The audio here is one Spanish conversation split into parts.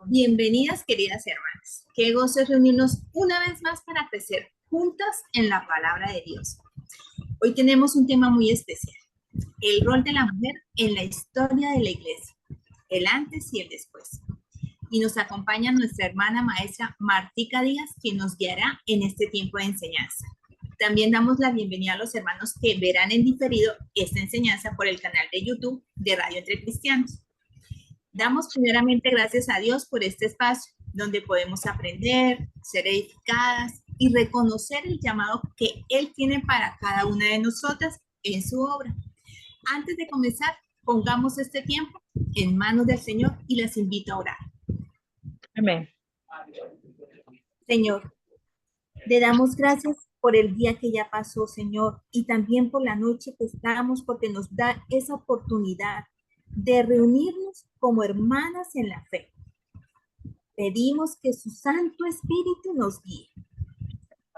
Bienvenidas, queridas hermanas. Qué gozo es reunirnos una vez más para crecer juntas en la palabra de Dios. Hoy tenemos un tema muy especial, el rol de la mujer en la historia de la iglesia, el antes y el después. Y nos acompaña nuestra hermana maestra Martica Díaz, quien nos guiará en este tiempo de enseñanza. También damos la bienvenida a los hermanos que verán en diferido esta enseñanza por el canal de YouTube de Radio Entre Cristianos. Damos primeramente gracias a Dios por este espacio donde podemos aprender, ser edificadas y reconocer el llamado que Él tiene para cada una de nosotras en su obra. Antes de comenzar, pongamos este tiempo en manos del Señor y les invito a orar. Amén. Señor, le damos gracias por el día que ya pasó, Señor, y también por la noche que estamos, porque nos da esa oportunidad de reunirnos como hermanas en la fe. Pedimos que su Santo Espíritu nos guíe,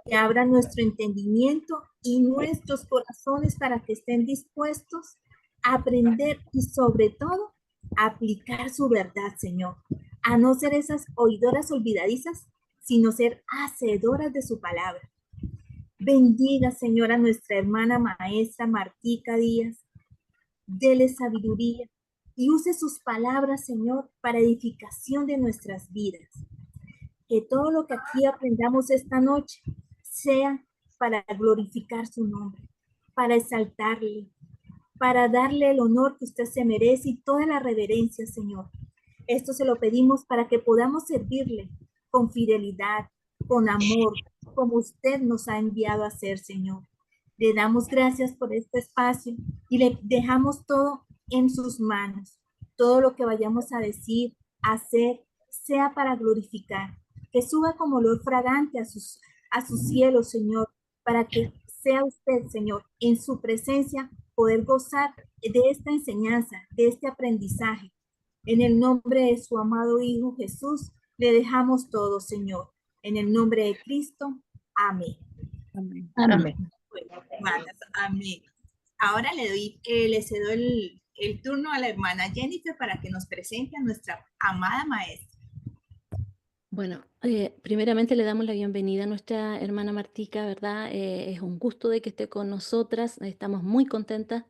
que abra nuestro entendimiento y nuestros corazones para que estén dispuestos a aprender y sobre todo a aplicar su verdad, Señor, a no ser esas oidoras olvidadizas, sino ser hacedoras de su palabra. Bendiga, Señor, a nuestra hermana maestra Martica Díaz, dele sabiduría y use sus palabras, Señor, para edificación de nuestras vidas. Que todo lo que aquí aprendamos esta noche sea para glorificar su nombre, para exaltarle, para darle el honor que usted se merece y toda la reverencia, Señor. Esto se lo pedimos para que podamos servirle con fidelidad, con amor, como usted nos ha enviado a hacer, Señor. Le damos gracias por este espacio y le dejamos todo en sus manos. Todo lo que vayamos a decir, hacer, sea para glorificar. Que suba como olor fragante a sus cielos, Señor, para que sea usted, Señor, en su presencia, poder gozar de esta enseñanza, de este aprendizaje. En el nombre de su amado Hijo Jesús, le dejamos todo, Señor. En el nombre de Cristo, amén. Amén. Amén. Bueno, hermanas, amén. Ahora le cedo el turno a la hermana Jennifer para que nos presente a nuestra amada maestra. Bueno, primeramente le damos la bienvenida a nuestra hermana Martica, ¿verdad? Es un gusto de que esté con nosotras, estamos muy contentas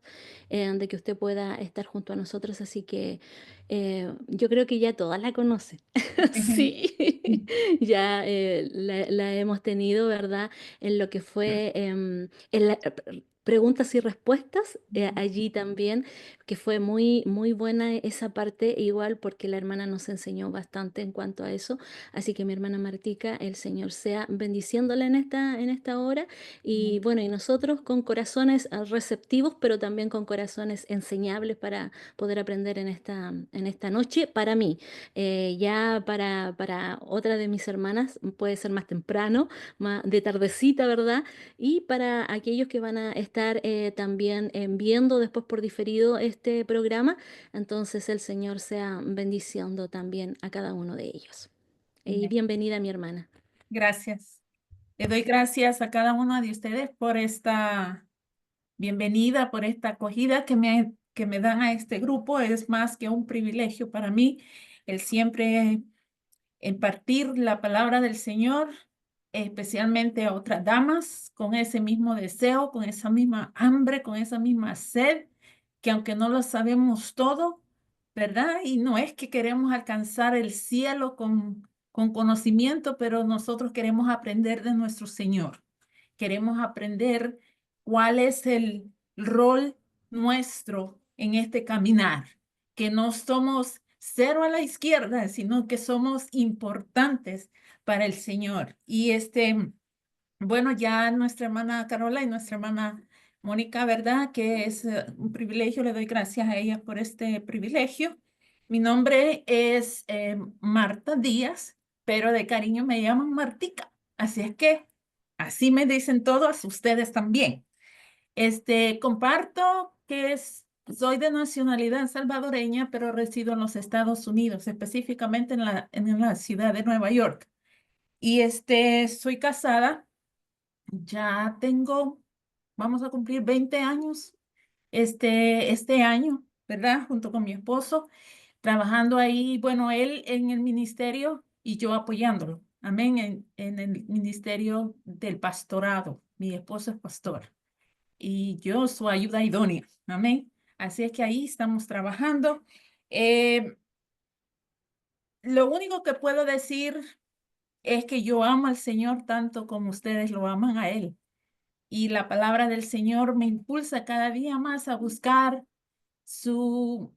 de que usted pueda estar junto a nosotros, así que yo creo que ya todas la conocen. Sí, ya la hemos tenido, ¿verdad? En lo que fue preguntas y respuestas, allí también, que fue muy, muy buena esa parte, igual porque la hermana nos enseñó bastante en cuanto a eso. Así que mi hermana Martica, el Señor sea bendiciéndola en esta hora. Y bueno, y nosotros con corazones receptivos, pero también con corazones enseñables para poder aprender en esta noche. Para mí, ya para otra de mis hermanas, puede ser más temprano, más de tardecita, ¿verdad? Y para aquellos que van a estar también viendo después por diferido este programa, entonces el Señor sea bendiciendo también a cada uno de ellos. Y bienvenida, mi hermana. Gracias. Le doy gracias a cada uno de ustedes por esta bienvenida, por esta acogida que me dan a este grupo. Es más que un privilegio para mí el siempre impartir la palabra del Señor, especialmente a otras damas, con ese mismo deseo, con esa misma hambre, con esa misma sed, que aunque no lo sabemos todo, ¿verdad? Y no es que queremos alcanzar el cielo con conocimiento, pero nosotros queremos aprender de nuestro Señor. Queremos aprender cuál es el rol nuestro en este caminar, que no somos cero a la izquierda, sino que somos importantes para el Señor. Y bueno, ya nuestra hermana Carola y nuestra hermana Mónica, ¿verdad? Que es un privilegio, le doy gracias a ellas por este privilegio. Mi nombre es Marta Díaz, pero de cariño me llaman Martica. Así es que así me dicen todos, ustedes también. Comparto que soy de nacionalidad salvadoreña, pero resido en los Estados Unidos, específicamente en la ciudad de Nueva York. Y soy casada, ya vamos a cumplir 20 años este año, ¿verdad? Junto con mi esposo, trabajando ahí, bueno, él en el ministerio y yo apoyándolo. Amén, en el ministerio del pastorado. Mi esposo es pastor y yo su ayuda idónea. Amén. Así es que ahí estamos trabajando. Lo único que puedo decir es que yo amo al Señor tanto como ustedes lo aman a Él. Y la palabra del Señor me impulsa cada día más a buscar su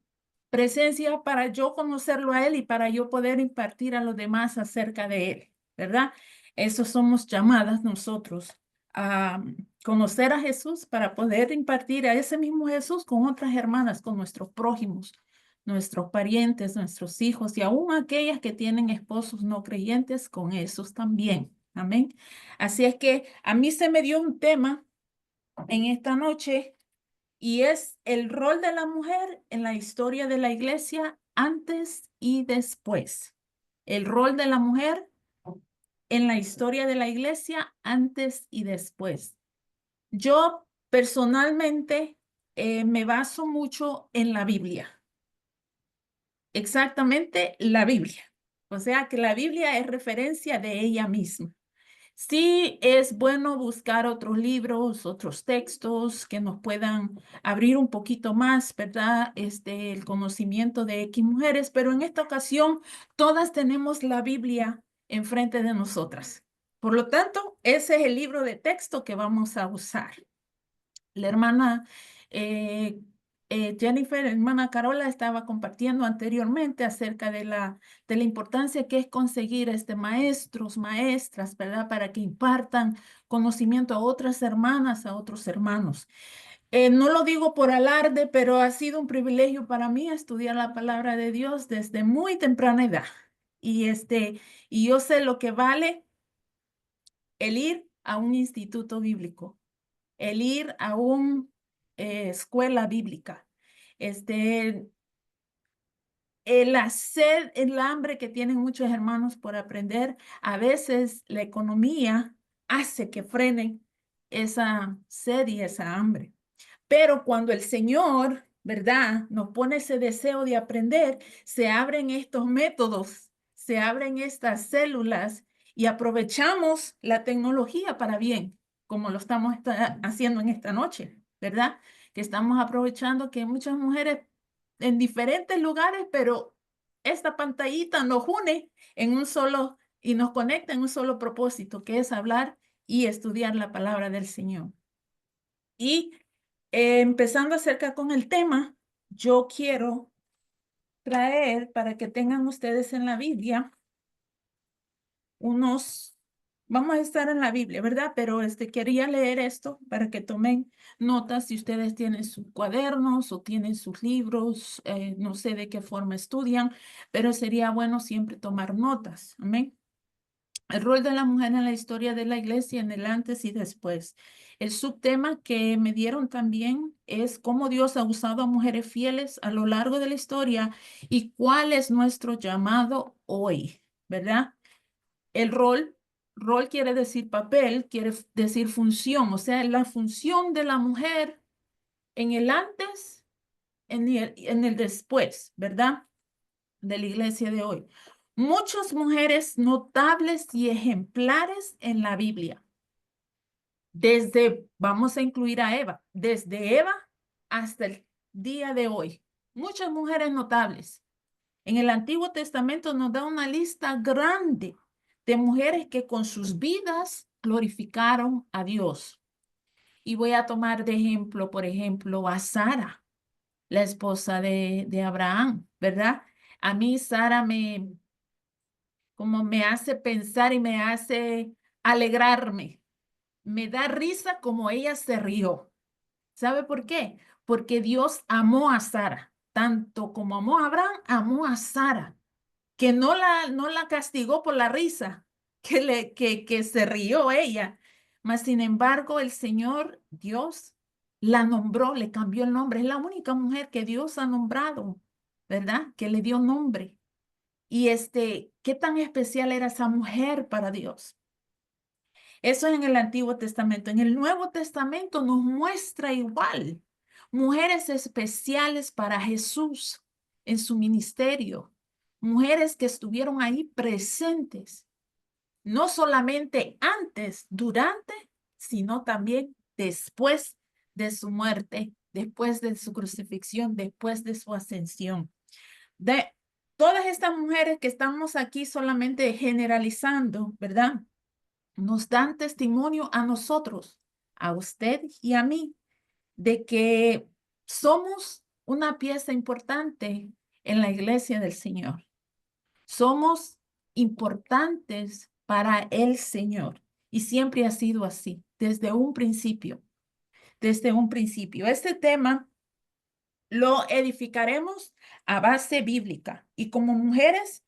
presencia para yo conocerlo a Él y para yo poder impartir a los demás acerca de Él, ¿verdad? Eso somos llamadas nosotros a conocer a Jesús para poder impartir a ese mismo Jesús con otras hermanas, con nuestros prójimos, nuestros parientes, nuestros hijos y aún aquellas que tienen esposos no creyentes, con esos también. Amén. Así es que a mí se me dio un tema en esta noche y es el rol de la mujer en la historia de la iglesia antes y después. El rol de la mujer en la historia de la iglesia antes y después. Yo personalmente me baso mucho en la Biblia. Exactamente la Biblia. O sea que la Biblia es referencia de ella misma. Sí, es bueno buscar otros libros, otros textos que nos puedan abrir un poquito más, ¿verdad? El conocimiento de X mujeres, pero en esta ocasión todas tenemos la Biblia enfrente de nosotras. Por lo tanto, ese es el libro de texto que vamos a usar. La hermana eh, Jennifer, hermana Carola, estaba compartiendo anteriormente acerca de la importancia que es conseguir maestros, maestras, ¿verdad? Para que impartan conocimiento a otras hermanas, a otros hermanos. No lo digo por alarde, pero ha sido un privilegio para mí estudiar la palabra de Dios desde muy temprana edad. Y, y yo sé lo que vale el ir a un instituto bíblico, el ir a una escuela bíblica, la sed, el hambre que tienen muchos hermanos por aprender, a veces la economía hace que frenen esa sed y esa hambre. Pero cuando el Señor, ¿verdad?, nos pone ese deseo de aprender, se abren estos métodos, se abren estas células y aprovechamos la tecnología para bien, como lo estamos haciendo en esta noche, ¿verdad? Que estamos aprovechando que muchas mujeres en diferentes lugares, pero esta pantallita nos une en un solo y nos conecta en un solo propósito, que es hablar y estudiar la palabra del Señor. Y empezando acerca con el tema, yo quiero traer para que tengan ustedes en la Biblia vamos a estar en la Biblia, ¿verdad? Pero quería leer esto para que tomen notas si ustedes tienen sus cuadernos o tienen sus libros, no sé de qué forma estudian, pero sería bueno siempre tomar notas. Amén. El rol de la mujer en la historia de la iglesia en el antes y después. El subtema que me dieron también es cómo Dios ha usado a mujeres fieles a lo largo de la historia y cuál es nuestro llamado hoy, ¿verdad? El rol quiere decir papel, quiere decir función, o sea, la función de la mujer en el antes, en el después, ¿verdad? De la iglesia de hoy. Muchas mujeres notables y ejemplares en la Biblia. Vamos a incluir a Eva, desde Eva hasta el día de hoy. Muchas mujeres notables. En el Antiguo Testamento nos da una lista grande de mujeres que con sus vidas glorificaron a Dios. Y voy a tomar de ejemplo, por ejemplo, a Sara, la esposa de Abraham, ¿verdad? A mí Sara como me hace pensar y me hace alegrarme. Me da risa como ella se rió. ¿Sabe por qué? Porque Dios amó a Sara, tanto como amó a Abraham, amó a Sara, que no la castigó por la risa, que se rió ella. Mas, sin embargo, el Señor Dios la nombró, le cambió el nombre. Es la única mujer que Dios ha nombrado, ¿verdad? Que le dio nombre. Y ¿qué tan especial era esa mujer para Dios? Eso es en el Antiguo Testamento. En el Nuevo Testamento nos muestra igual mujeres especiales para Jesús en su ministerio, mujeres que estuvieron ahí presentes, no solamente antes, durante, sino también después de su muerte, después de su crucifixión, después de su ascensión. De todas estas mujeres que estamos aquí solamente generalizando, ¿verdad? Nos dan testimonio a nosotros, a usted y a mí, de que somos una pieza importante en la iglesia del Señor. Somos importantes para el Señor y siempre ha sido así, desde un principio, desde un principio. Este tema lo edificaremos a base bíblica y como mujeres,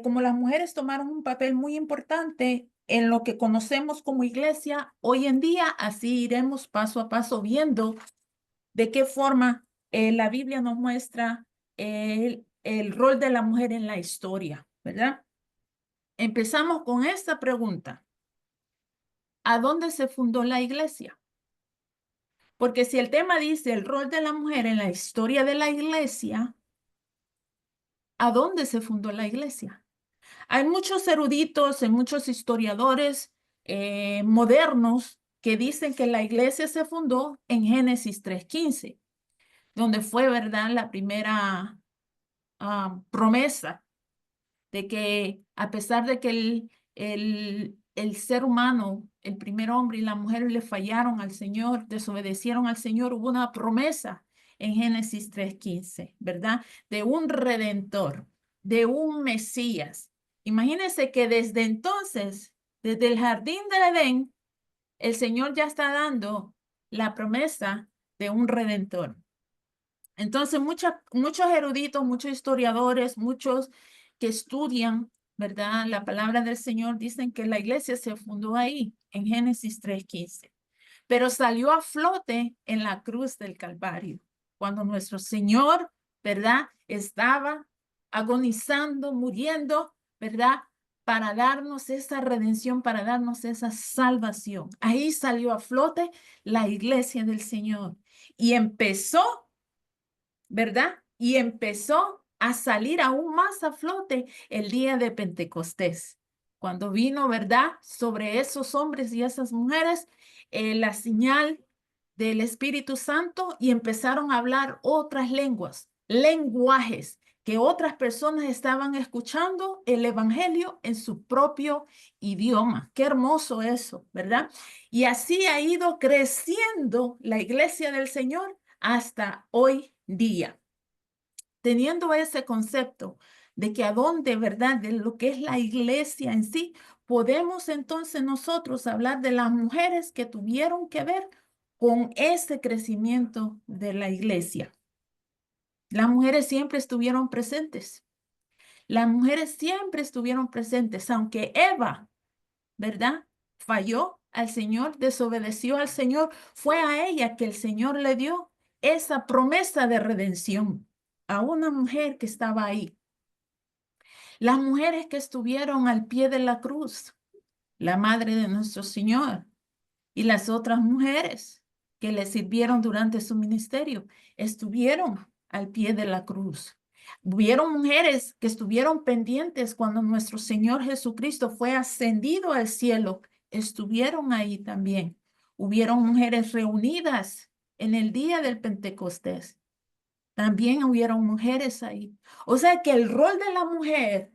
como las mujeres tomaron un papel muy importante en lo que conocemos como iglesia hoy en día, así iremos paso a paso viendo de qué forma la Biblia nos muestra el rol de la mujer en la historia, ¿verdad? Empezamos con esta pregunta. ¿A dónde se fundó la iglesia? Porque si el tema dice el rol de la mujer en la historia de la iglesia, ¿a dónde se fundó la iglesia? Hay muchos eruditos, hay muchos historiadores modernos que dicen que la iglesia se fundó en Génesis 3:15, donde fue, ¿verdad?, la primera promesa de que a pesar de que el ser humano, el primer hombre y la mujer le fallaron al Señor, desobedecieron al Señor, hubo una promesa en Génesis 3:15, ¿verdad? De un redentor, de un Mesías. Imagínense que desde entonces, desde el jardín del Edén, el Señor ya está dando la promesa de un redentor. Entonces, muchos eruditos, muchos historiadores, muchos que estudian, ¿verdad?, la palabra del Señor, dicen que la iglesia se fundó ahí, en Génesis 3:15, pero salió a flote en la cruz del Calvario, cuando nuestro Señor, ¿verdad?, estaba agonizando, muriendo, ¿verdad?, para darnos esa redención, para darnos esa salvación. Ahí salió a flote la iglesia del Señor y empezó, ¿verdad? Y empezó a salir aún más a flote el día de Pentecostés, cuando vino, ¿verdad?, sobre esos hombres y esas mujeres la señal del Espíritu Santo y empezaron a hablar otras lenguas, lenguajes, que otras personas estaban escuchando el Evangelio en su propio idioma. Qué hermoso eso, ¿verdad? Y así ha ido creciendo la iglesia del Señor hasta hoy día. Teniendo ese concepto de que a dónde, ¿verdad?, de lo que es la iglesia en sí, podemos entonces nosotros hablar de las mujeres que tuvieron que ver con ese crecimiento de la iglesia. Las mujeres siempre estuvieron presentes. Las mujeres siempre estuvieron presentes, aunque Eva, ¿verdad?, falló al Señor, desobedeció al Señor, fue a ella que el Señor le dio esa promesa de redención, a una mujer que estaba ahí. Las mujeres que estuvieron al pie de la cruz, la madre de nuestro Señor y las otras mujeres que le sirvieron durante su ministerio, estuvieron al pie de la cruz. Hubieron mujeres que estuvieron pendientes cuando nuestro Señor Jesucristo fue ascendido al cielo, estuvieron ahí también. Hubieron mujeres reunidas en el día del Pentecostés. También hubieron mujeres ahí. O sea que el rol de la mujer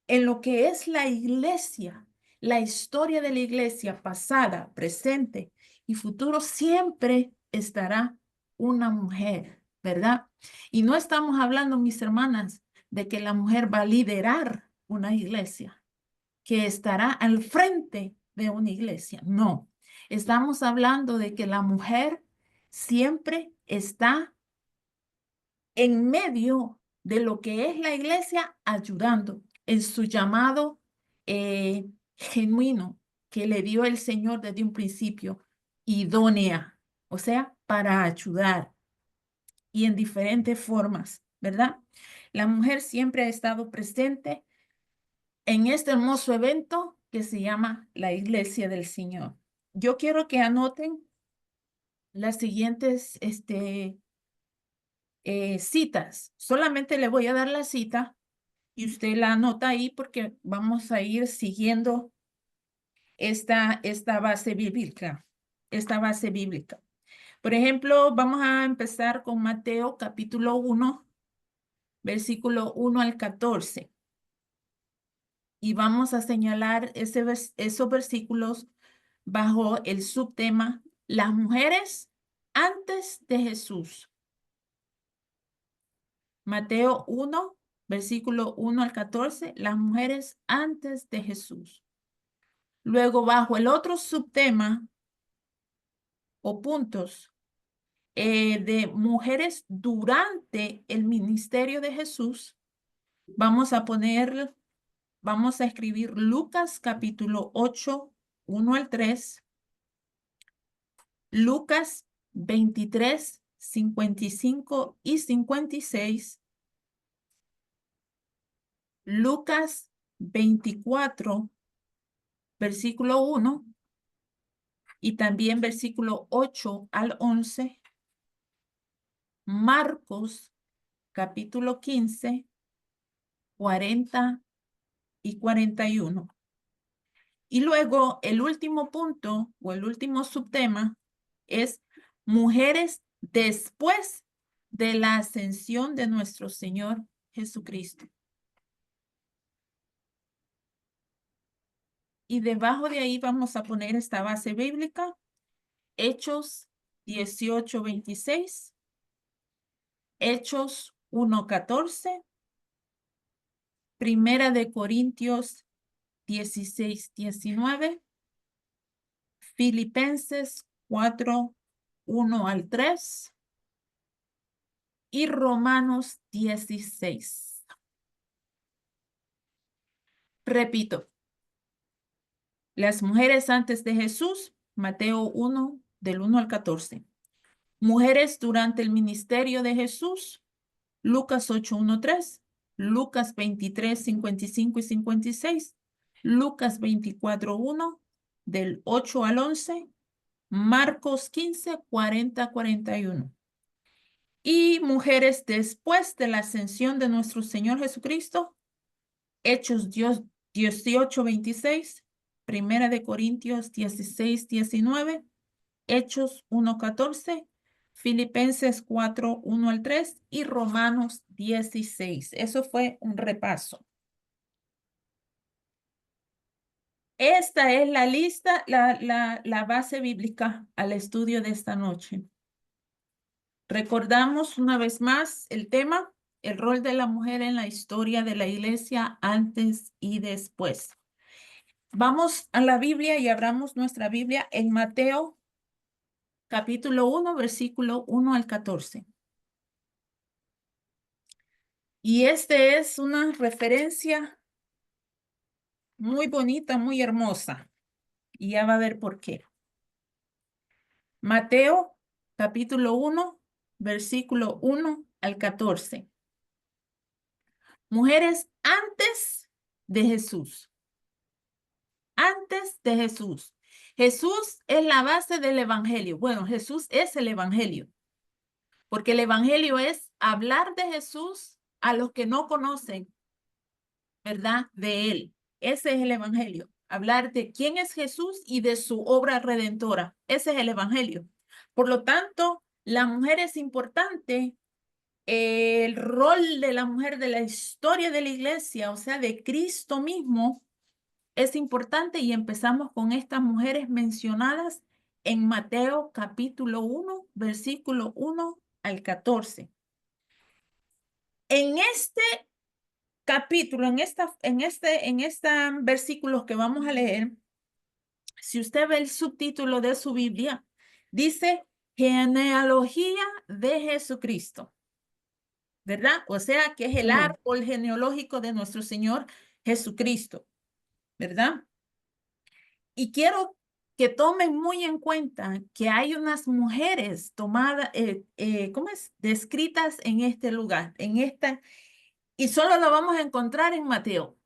en lo que es la iglesia, la historia de la iglesia pasada, presente y futuro, siempre estará una mujer, ¿verdad? Y no estamos hablando, mis hermanas, de que la mujer va a liderar una iglesia, que estará al frente de una iglesia. No, estamos hablando de que la mujer siempre está en medio de lo que es la iglesia, ayudando en su llamado genuino que le dio el Señor desde un principio, idónea, o sea, para ayudar y en diferentes formas, ¿verdad? La mujer siempre ha estado presente en este hermoso evento que se llama la Iglesia del Señor. Yo quiero que anoten las siguientes citas. Solamente le voy a dar la cita y usted la anota ahí porque vamos a ir siguiendo esta base bíblica. Esta base bíblica. Por ejemplo, vamos a empezar con Mateo capítulo 1, versículo 1 al 14. Y vamos a señalar esos versículos bajo el subtema las mujeres antes de Jesús. Mateo 1, versículo 1 al 14, las mujeres antes de Jesús. Luego, bajo el otro subtema o puntos de mujeres durante el ministerio de Jesús, vamos a escribir Lucas capítulo 8, 1 al 3, Lucas 23, 55 y 56, Lucas 24, versículo 1, y también versículo 8 al 11, Marcos capítulo 15, 40 y 41. Y luego el último punto o el último subtema es mujeres después de la ascensión de nuestro Señor Jesucristo. Y debajo de ahí vamos a poner esta base bíblica, Hechos 18, 26, Hechos 1, 14, Primera de Corintios 16, 19, Filipenses 4, 1 al 3 y Romanos 16. Repito, las mujeres antes de Jesús, Mateo 1, del 1 al 14. Mujeres durante el ministerio de Jesús, Lucas 8, 1, 3, Lucas 23, 55 y 56, Lucas 24, 1, del 8 al 11, Marcos 15, 40, 41. Y mujeres después de la ascensión de nuestro Señor Jesucristo, Hechos 18, 26, Primera de Corintios 16, 19, Hechos 1, 14, Filipenses 4, 1 al 3 y Romanos 16. Eso fue un repaso. Esta es la lista, la base bíblica al estudio de esta noche. Recordamos una vez más el tema, el rol de la mujer en la historia de la iglesia antes y después. Vamos a la Biblia y abramos nuestra Biblia en Mateo capítulo 1, versículo 1 al 14. Y este es una referencia muy bonita, muy hermosa. Y ya va a ver por qué. Mateo capítulo 1, versículo 1 al 14. Mujeres antes de Jesús. Antes de Jesús. Jesús es la base del evangelio. Bueno, Jesús es el evangelio. Porque el evangelio es hablar de Jesús a los que no conocen, ¿verdad? De él. Ese es el evangelio. Hablar de quién es Jesús y de su obra redentora. Ese es el evangelio. Por lo tanto, la mujer es importante. El rol de la mujer de la historia de la iglesia, o sea, de Cristo mismo, es importante y empezamos con estas mujeres mencionadas en Mateo capítulo 1, versículo 1 al 14. En este capítulo, en esta versículos que vamos a leer, si usted ve el subtítulo de su Biblia, dice genealogía de Jesucristo, ¿verdad? O sea, que es el árbol genealógico de nuestro Señor Jesucristo, ¿verdad? Y quiero que tomen muy en cuenta que hay unas mujeres tomadas, ¿cómo es? Descritas en este lugar, y solo lo vamos a encontrar en Mateo.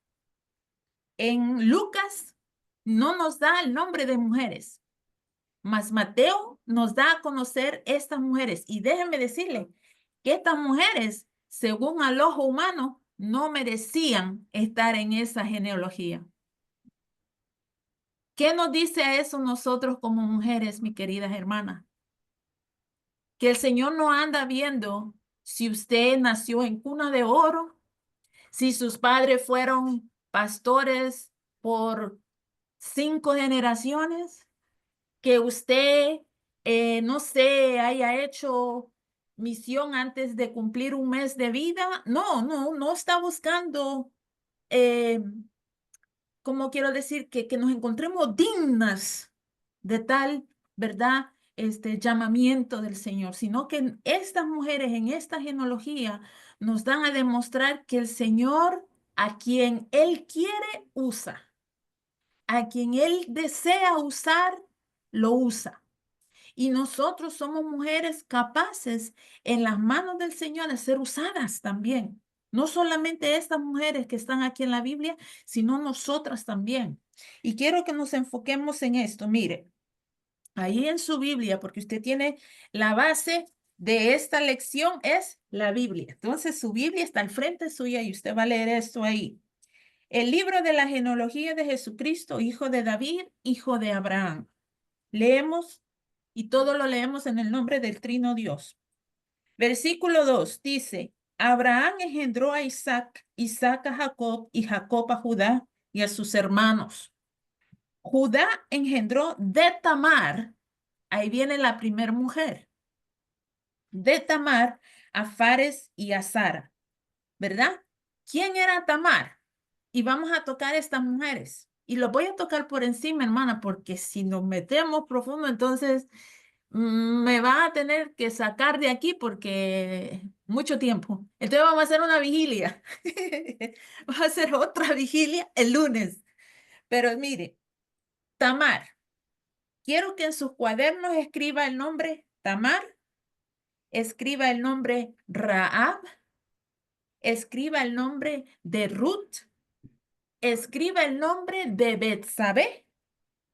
En Lucas no nos da el nombre de mujeres. Mas Mateo nos da a conocer estas mujeres. Y déjenme decirle que estas mujeres, según al ojo humano, no merecían estar en esa genealogía. ¿Qué nos dice a eso nosotros como mujeres, mis queridas hermanas? Que el Señor no anda viendo si usted nació en cuna de oro, si sus padres fueron pastores por 5 generaciones, que usted, no sé, haya hecho misión antes de cumplir un mes de vida. No está buscando, como quiero decir, que nos encontremos dignas de tal, ¿verdad? Este llamamiento del Señor, sino que estas mujeres en esta genealogía nos dan a demostrar que el Señor, a quien Él quiere, usa. A quien Él desea usar, lo usa. Y nosotros somos mujeres capaces en las manos del Señor de ser usadas también. No solamente estas mujeres que están aquí en la Biblia, sino nosotras también. Y quiero que nos enfoquemos en esto. Mire, ahí en su Biblia, porque usted tiene la base de esta lección, es la Biblia. Entonces su Biblia está al frente suya y usted va a leer esto ahí. El libro de la genealogía de Jesucristo, hijo de David, hijo de Abraham. Leemos y todo lo leemos en el nombre del Trino Dios. Versículo 2 dice, Abraham engendró a Isaac, Isaac a Jacob y Jacob a Judá y a sus hermanos. Judá engendró de Tamar, ahí viene la primera mujer, de Tamar a Fares y a Sara, ¿verdad? ¿Quién era Tamar? Y vamos a tocar estas mujeres. Y lo voy a tocar por encima, hermana, porque si nos metemos profundo, entonces me va a tener que sacar de aquí porque mucho tiempo. Entonces vamos a hacer una vigilia. Vamos a hacer otra vigilia el lunes. Pero mire, Tamar. Quiero que en sus cuadernos escriba el nombre Tamar, escriba el nombre Rahab, escriba el nombre de Ruth, escriba el nombre de Betsabé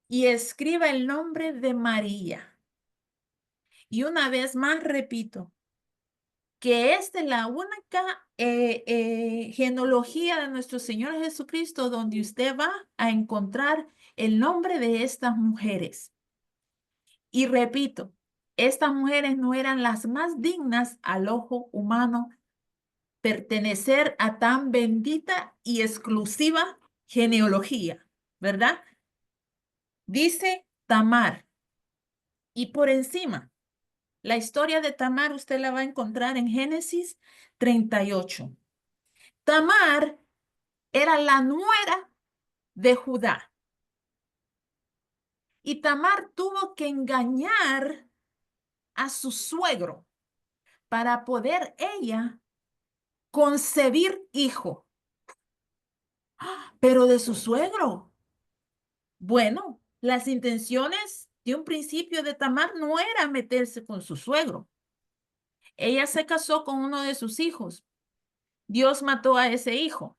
y escriba el nombre de María. Y una vez más repito, que esta es la única genealogía de nuestro Señor Jesucristo donde usted va a encontrar el nombre de estas mujeres. Y repito, estas mujeres no eran las más dignas al ojo humano pertenecer a tan bendita y exclusiva genealogía, ¿verdad? Dice Tamar. Y por encima, la historia de Tamar usted la va a encontrar en Génesis 38. Tamar era la nuera de Judá. Y Tamar tuvo que engañar a su suegro para poder ella concebir hijo. Pero de su suegro. Bueno, las intenciones de un principio de Tamar no era meterse con su suegro. Ella se casó con uno de sus hijos. Dios mató a ese hijo.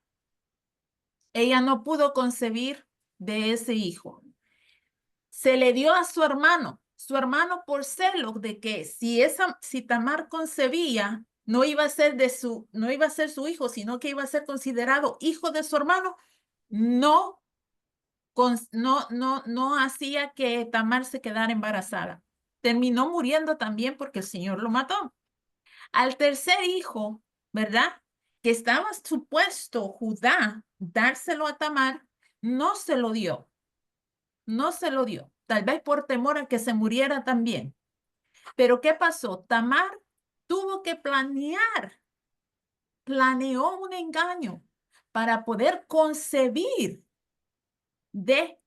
Ella no pudo concebir de ese hijo. Se le dio a su hermano. Su hermano por celos de que si Tamar concebía, no iba a ser su hijo, sino que iba a ser considerado hijo de su hermano, no hacía que Tamar se quedara embarazada. Terminó muriendo también porque el Señor lo mató. Al tercer hijo, ¿verdad? Que estaba supuesto Judá dárselo a Tamar, no se lo dio. No se lo dio. Tal vez por temor a que se muriera también. Pero ¿qué pasó? Tamar tuvo que planeó un engaño para poder concebir de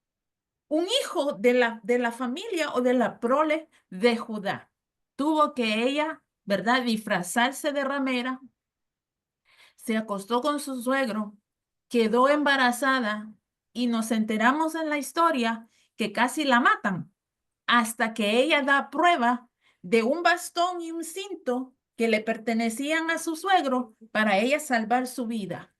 un hijo de la familia o de la prole de Judá. Tuvo que ella, ¿verdad?, disfrazarse de ramera, se acostó con su suegro, quedó embarazada y nos enteramos en la historia que casi la matan hasta que ella da prueba de un bastón y un cinto que le pertenecían a su suegro para ella salvar su vida.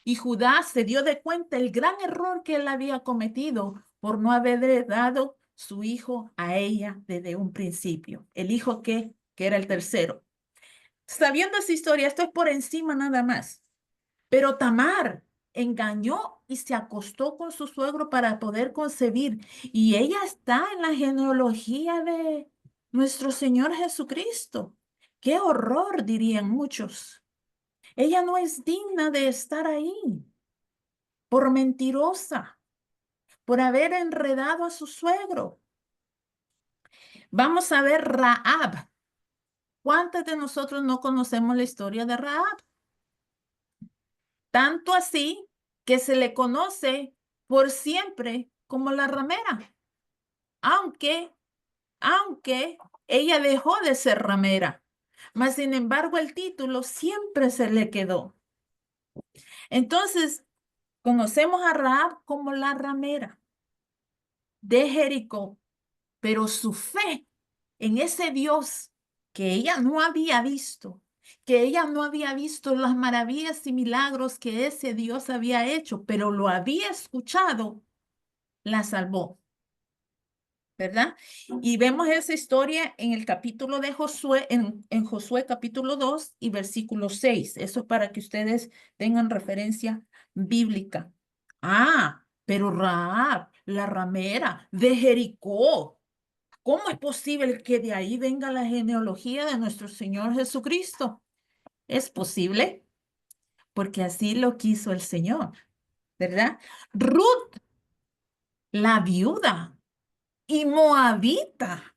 Y Judá se dio de cuenta el gran error que él había cometido por no haberle dado su hijo a ella desde un principio. El hijo que era el tercero. Sabiendo esa historia, esto es por encima nada más. Pero Tamar engañó y se acostó con su suegro para poder concebir. Y ella está en la genealogía de nuestro Señor Jesucristo. ¡Qué horror!, dirían muchos. Ella no es digna de estar ahí por mentirosa, por haber enredado a su suegro. Vamos a ver Rahab. ¿Cuántos de nosotros no conocemos la historia de Rahab? Tanto así que se le conoce por siempre como la ramera, aunque ella dejó de ser ramera, mas sin embargo el título siempre se le quedó. Entonces, conocemos a Rahab como la ramera de Jericó, pero su fe en ese Dios que ella no había visto, que ella no había visto las maravillas y milagros que ese Dios había hecho, pero lo había escuchado, la salvó, ¿verdad? Y vemos esa historia en el capítulo de Josué, en Josué capítulo 2 y versículo 6. Eso es para que ustedes tengan referencia bíblica. Ah, pero Rahab, la ramera de Jericó, ¿cómo es posible que de ahí venga la genealogía de nuestro Señor Jesucristo? Es posible porque así lo quiso el Señor, ¿verdad? Ruth, la viuda y moabita,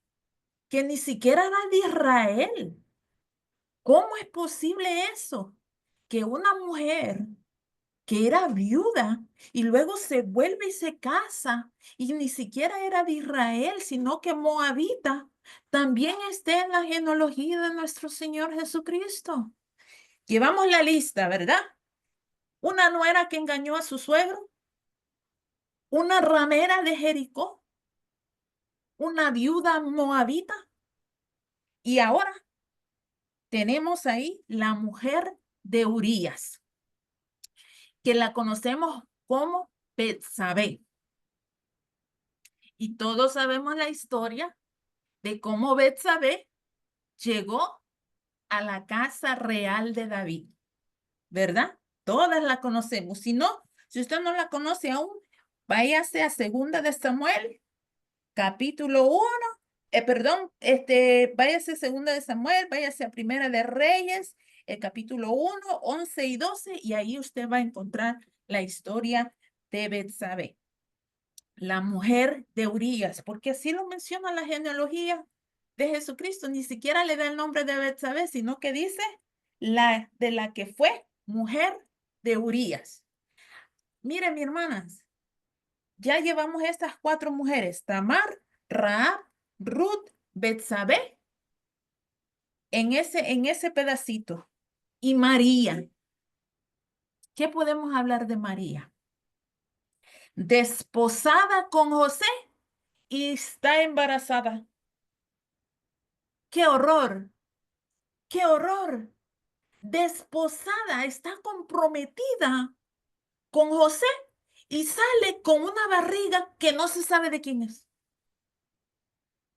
que ni siquiera era de Israel. ¿Cómo es posible eso? Que una mujer que era viuda y luego se vuelve y se casa y ni siquiera era de Israel, sino que moabita, también esté en la genealogía de nuestro Señor Jesucristo. Llevamos la lista, ¿verdad? Una nuera que engañó a su suegro, una ramera de Jericó, una viuda moabita, y ahora tenemos ahí la mujer de Urías, que la conocemos como Betsabé. Y todos sabemos la historia de cómo Betsabé llegó a la casa real de David, ¿verdad? Todas la conocemos. Si no, si usted no la conoce aún, váyase a Segunda de Samuel, capítulo 1, váyase a Segunda de Samuel, váyase a Primera de Reyes, el capítulo 1, 11 y 12, y ahí usted va a encontrar la historia de Betsabé, la mujer de Urías, porque así lo menciona la genealogía de Jesucristo. Ni siquiera le da el nombre de Betsabé, sino que dice de la que fue mujer de Urías. Miren, mi hermanas, ya llevamos estas 4 mujeres: Tamar, Rahab, Ruth, Betsabé, en ese pedacito. Y María. ¿Qué podemos hablar de María? Desposada con José y está embarazada. ¡Qué horror! ¡Qué horror! Desposada, está comprometida con José y sale con una barriga que no se sabe de quién es.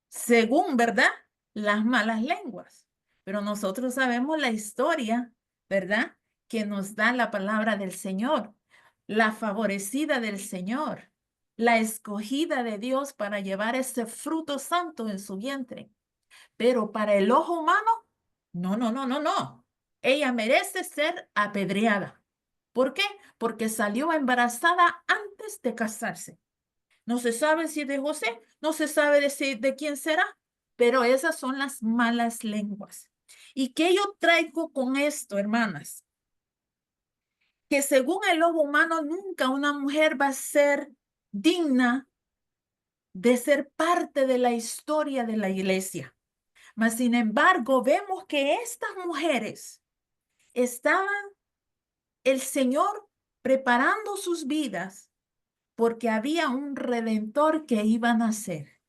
Según, ¿verdad?, las malas lenguas. Pero nosotros sabemos la historia, ¿verdad?, que nos da la palabra del Señor, la favorecida del Señor, la escogida de Dios para llevar ese fruto santo en su vientre. Pero para el ojo humano, no, no, no, no, no. Ella merece ser apedreada. ¿Por qué? Porque salió embarazada antes de casarse. No se sabe si de José, no se sabe de quién será, pero esas son las malas lenguas. ¿Y qué yo traigo con esto, hermanas? Que según el ojo humano, nunca una mujer va a ser digna de ser parte de la historia de la iglesia. Mas, sin embargo, vemos que estas mujeres estaban el Señor preparando sus vidas porque había un redentor que iba a nacer.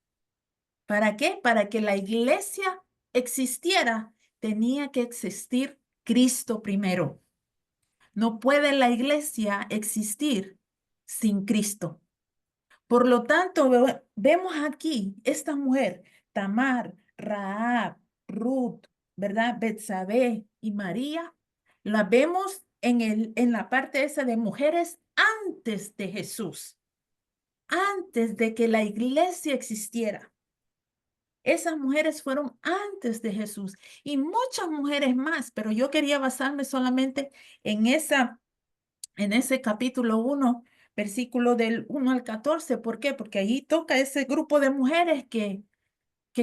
¿Para qué? Para que la iglesia existiera, tenía que existir Cristo primero. No puede la iglesia existir sin Cristo, Por lo tanto, vemos aquí esta mujer, Tamar, Rahab, Ruth, ¿verdad? Betsabé y María, la vemos en la parte esa de mujeres antes de Jesús, antes de que la iglesia existiera. Esas mujeres fueron antes de Jesús y muchas mujeres más, pero yo quería basarme solamente en ese capítulo 1, versículo del 1 al 14. ¿Por qué? Porque ahí toca ese grupo de mujeres que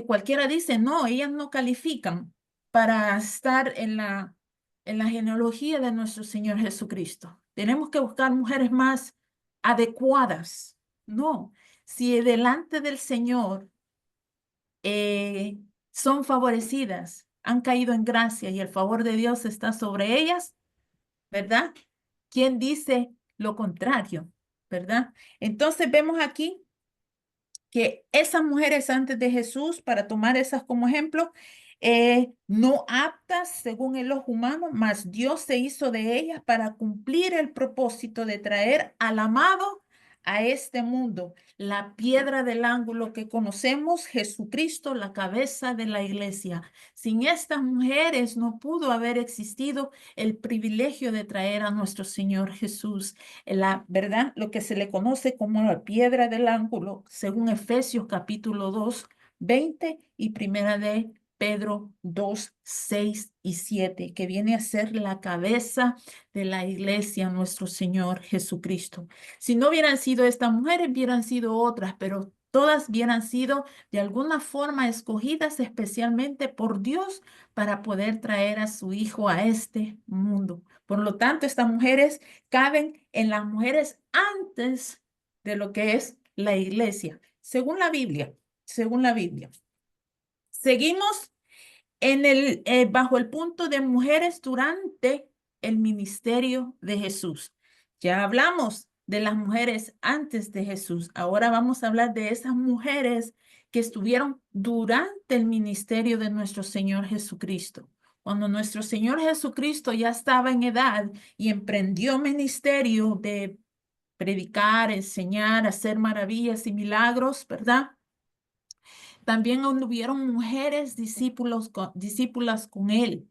cualquiera dice, no, ellas no califican para estar en la genealogía de nuestro Señor Jesucristo. Tenemos que buscar mujeres más adecuadas. No, si delante del Señor son favorecidas, han caído en gracia y el favor de Dios está sobre ellas, ¿verdad? ¿Quién dice lo contrario? ¿Verdad? Entonces vemos aquí que esas mujeres antes de Jesús, para tomar esas como ejemplo, no aptas según el ojo humano, mas Dios se hizo de ellas para cumplir el propósito de traer al amado a este mundo, la piedra del ángulo que conocemos, Jesucristo, la cabeza de la iglesia. Sin estas mujeres no pudo haber existido el privilegio de traer a nuestro Señor Jesús, la verdad, lo que se le conoce como la piedra del ángulo, según Efesios capítulo 2, 20 y primera de Pedro 2, 6 y 7, que viene a ser la cabeza de la iglesia, nuestro Señor Jesucristo. Si no hubieran sido estas mujeres, hubieran sido otras, pero todas hubieran sido de alguna forma escogidas especialmente por Dios para poder traer a su Hijo a este mundo. Por lo tanto, estas mujeres caben en las mujeres antes de lo que es la iglesia, según la Biblia, según la Biblia. Seguimos bajo el punto de mujeres durante el ministerio de Jesús. Ya hablamos de las mujeres antes de Jesús. Ahora vamos a hablar de esas mujeres que estuvieron durante el ministerio de nuestro Señor Jesucristo. Cuando nuestro Señor Jesucristo ya estaba en edad y emprendió ministerio de predicar, enseñar, hacer maravillas y milagros, ¿verdad? También hubieron mujeres discípulas con él.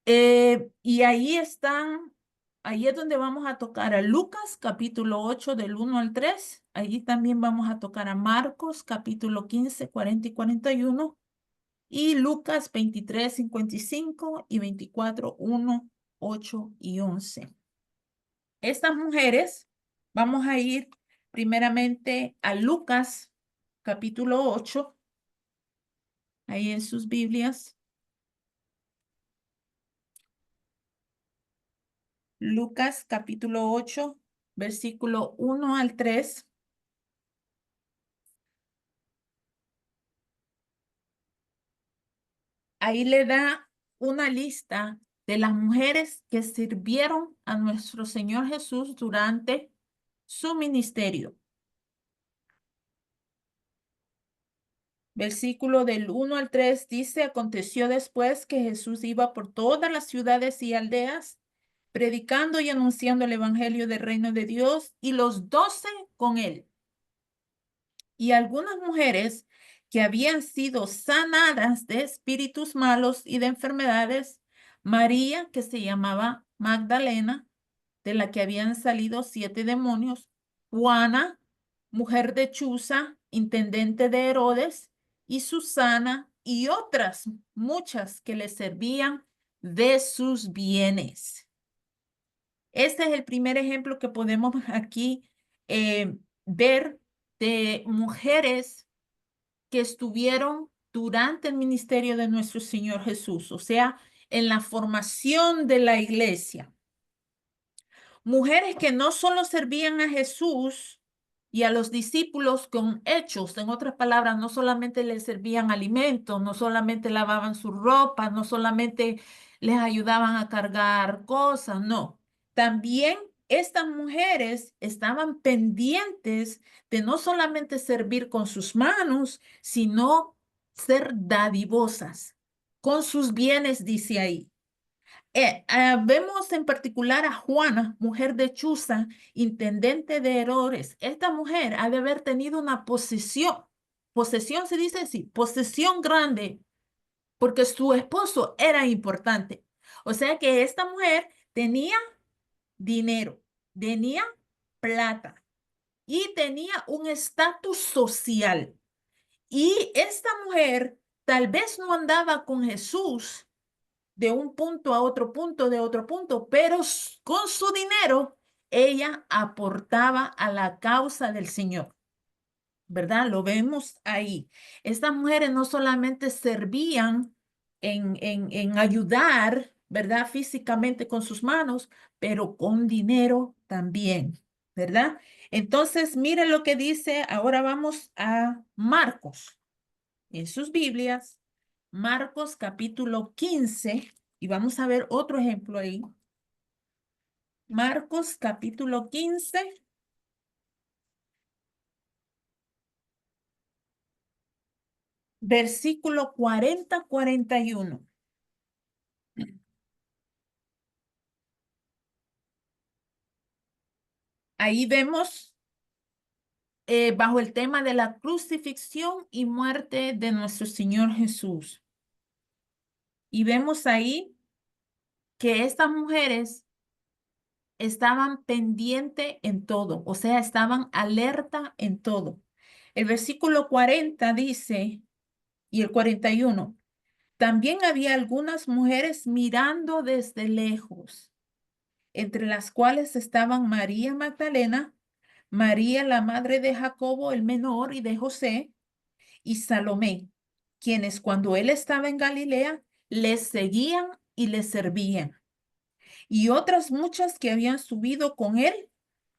Y ahí es donde vamos a tocar a Lucas capítulo 8 del 1 al 3. Ahí también vamos a tocar a Marcos capítulo 15, 40 y 41. Y Lucas 23, 55 y 24, 1, 8 y 11. Estas mujeres, vamos a ir primeramente a Lucas capítulo 8, ahí en sus Biblias. Lucas capítulo 8, versículo 1 al 3. Ahí le da una lista de las mujeres que sirvieron a nuestro Señor Jesús durante su ministerio. Versículo del 1 al 3 dice, aconteció después que Jesús iba por todas las ciudades y aldeas, predicando y anunciando el evangelio del reino de Dios, y los 12 con él. Y algunas mujeres que habían sido sanadas de espíritus malos y de enfermedades, María, que se llamaba Magdalena, de la que habían salido 7 demonios, Juana, mujer de Chuza, intendente de Herodes, y Susana, y otras muchas que le servían de sus bienes. Este es el primer ejemplo que podemos aquí ver de mujeres que estuvieron durante el ministerio de nuestro Señor Jesús, o sea, en la formación de la iglesia. Mujeres que no solo servían a Jesús y a los discípulos con hechos, en otras palabras, no solamente les servían alimentos, no solamente lavaban su ropa, no solamente les ayudaban a cargar cosas, no. También estas mujeres estaban pendientes de no solamente servir con sus manos, sino ser dadivosas con sus bienes, dice ahí. Vemos en particular a Juana, mujer de Chuza, intendente de Herodes. Esta mujer ha de haber tenido una posesión se dice así, posesión grande, porque su esposo era importante. O sea que esta mujer tenía dinero, tenía plata y tenía un estatus social. Y esta mujer tal vez no andaba con Jesús de un punto a otro punto, de otro punto, pero con su dinero ella aportaba a la causa del Señor, ¿verdad? Lo vemos ahí. Estas mujeres no solamente servían en ayudar, ¿verdad? Físicamente con sus manos, pero con dinero también, ¿verdad? Entonces, miren lo que dice, ahora vamos a Marcos, en sus Biblias, Marcos capítulo 15, y vamos a ver otro ejemplo ahí. Marcos capítulo 15. Versículo 40-41. Ahí vemos bajo el tema de la crucifixión y muerte de nuestro Señor Jesús. Y vemos ahí que estas mujeres estaban pendientes en todo, o sea, estaban alerta en todo. El versículo 40 dice, y el 41, también había algunas mujeres mirando desde lejos, entre las cuales estaban María Magdalena, María la madre de Jacobo el menor y de José, y Salomé, quienes cuando él estaba en Galilea, les seguían y les servían. Y otras muchas que habían subido con él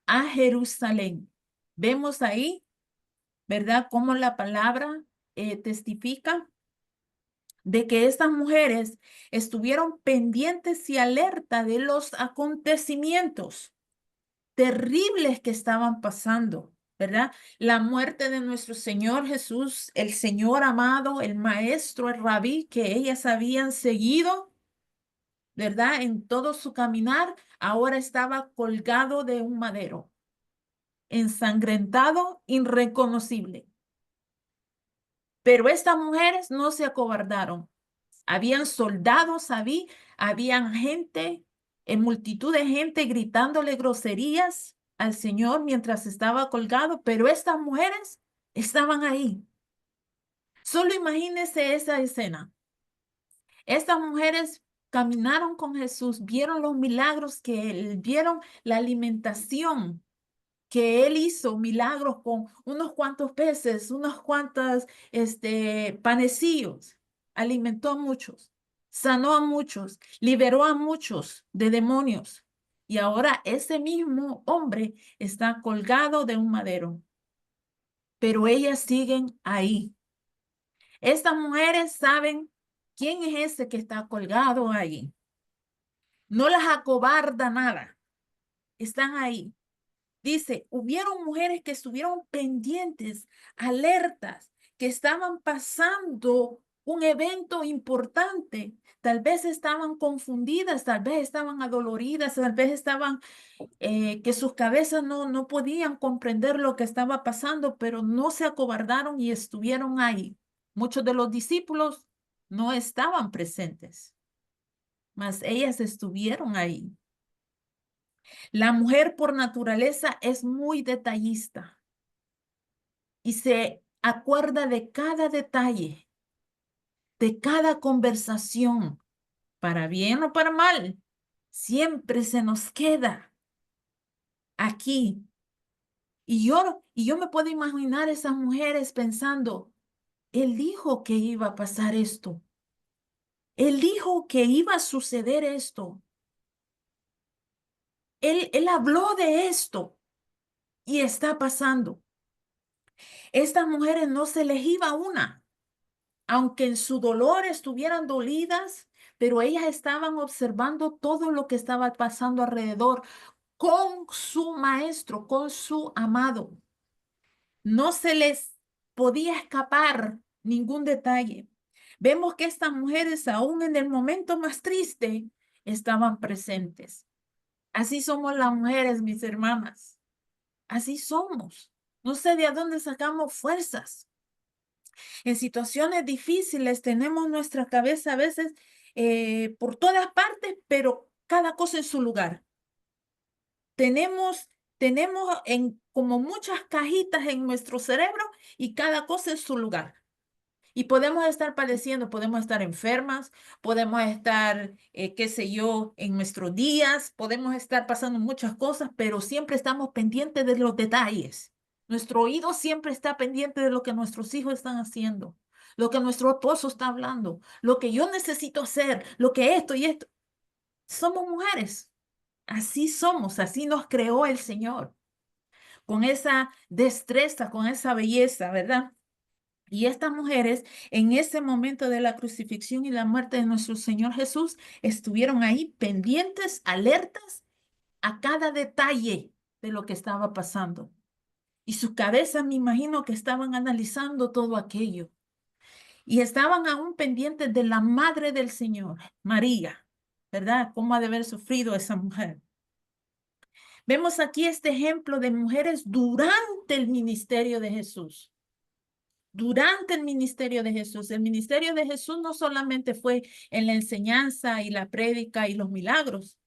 a Jerusalén. Vemos ahí, ¿verdad? Cómo la palabra testifica de que estas mujeres estuvieron pendientes y alerta de los acontecimientos terribles que estaban pasando, ¿verdad? La muerte de nuestro Señor Jesús, el Señor amado, el maestro, el rabí que ellas habían seguido, ¿verdad? En todo su caminar, ahora estaba colgado de un madero, ensangrentado, irreconocible. Pero estas mujeres no se acobardaron. Habían soldados, habían gente, en multitud de gente gritándole groserías al Señor mientras estaba colgado, pero estas mujeres estaban ahí. Solo imagínense esa escena. Estas mujeres caminaron con Jesús, vieron los milagros que él, vieron la alimentación que él hizo, milagros con unos cuantos peces, unos cuantos panecillos, alimentó a muchos, sanó a muchos, liberó a muchos de demonios. Y ahora ese mismo hombre está colgado de un madero, pero ellas siguen ahí. Estas mujeres saben quién es ese que está colgado ahí. No las acobarda nada, están ahí. Dice, hubieron mujeres que estuvieron pendientes, alertas, que estaban pasando un evento importante. Tal vez estaban confundidas, tal vez estaban adoloridas, tal vez estaban que sus cabezas no podían comprender lo que estaba pasando, pero no se acobardaron y estuvieron ahí. Muchos de los discípulos no estaban presentes, mas ellas estuvieron ahí. La mujer por naturaleza es muy detallista y se acuerda de cada detalle, de cada conversación, para bien o para mal. Siempre se nos queda aquí. Y yo me puedo imaginar esas mujeres pensando, él dijo que iba a pasar esto. Él dijo que iba a suceder esto. Él habló de esto y está pasando. Estas mujeres no se les iba una, aunque en su dolor estuvieran dolidas, pero ellas estaban observando todo lo que estaba pasando alrededor con su maestro, con su amado. No se les podía escapar ningún detalle. Vemos que estas mujeres, aún en el momento más triste, estaban presentes. Así somos las mujeres, mis hermanas. Así somos. No sé de dónde sacamos fuerzas. En situaciones difíciles tenemos nuestra cabeza a veces por todas partes, pero cada cosa en su lugar. Tenemos como muchas cajitas en nuestro cerebro y cada cosa en su lugar. Y podemos estar padeciendo, podemos estar enfermas, podemos estar, qué sé yo, en nuestros días, podemos estar pasando muchas cosas, pero siempre estamos pendientes de los detalles. Nuestro oído siempre está pendiente de lo que nuestros hijos están haciendo, lo que nuestro esposo está hablando, lo que yo necesito hacer, lo que esto y esto. Somos mujeres. Así somos, así nos creó el Señor, con esa destreza, con esa belleza, ¿verdad? Y estas mujeres, en ese momento de la crucifixión y la muerte de nuestro Señor Jesús, estuvieron ahí pendientes, alertas a cada detalle de lo que estaba pasando. Y sus cabezas, me imagino que estaban analizando todo aquello. Y estaban aún pendientes de la madre del Señor, María, ¿verdad? ¿Cómo ha de haber sufrido esa mujer? Vemos aquí este ejemplo de mujeres durante el ministerio de Jesús. Durante el ministerio de Jesús. El ministerio de Jesús no solamente fue en la enseñanza y la prédica y los milagros.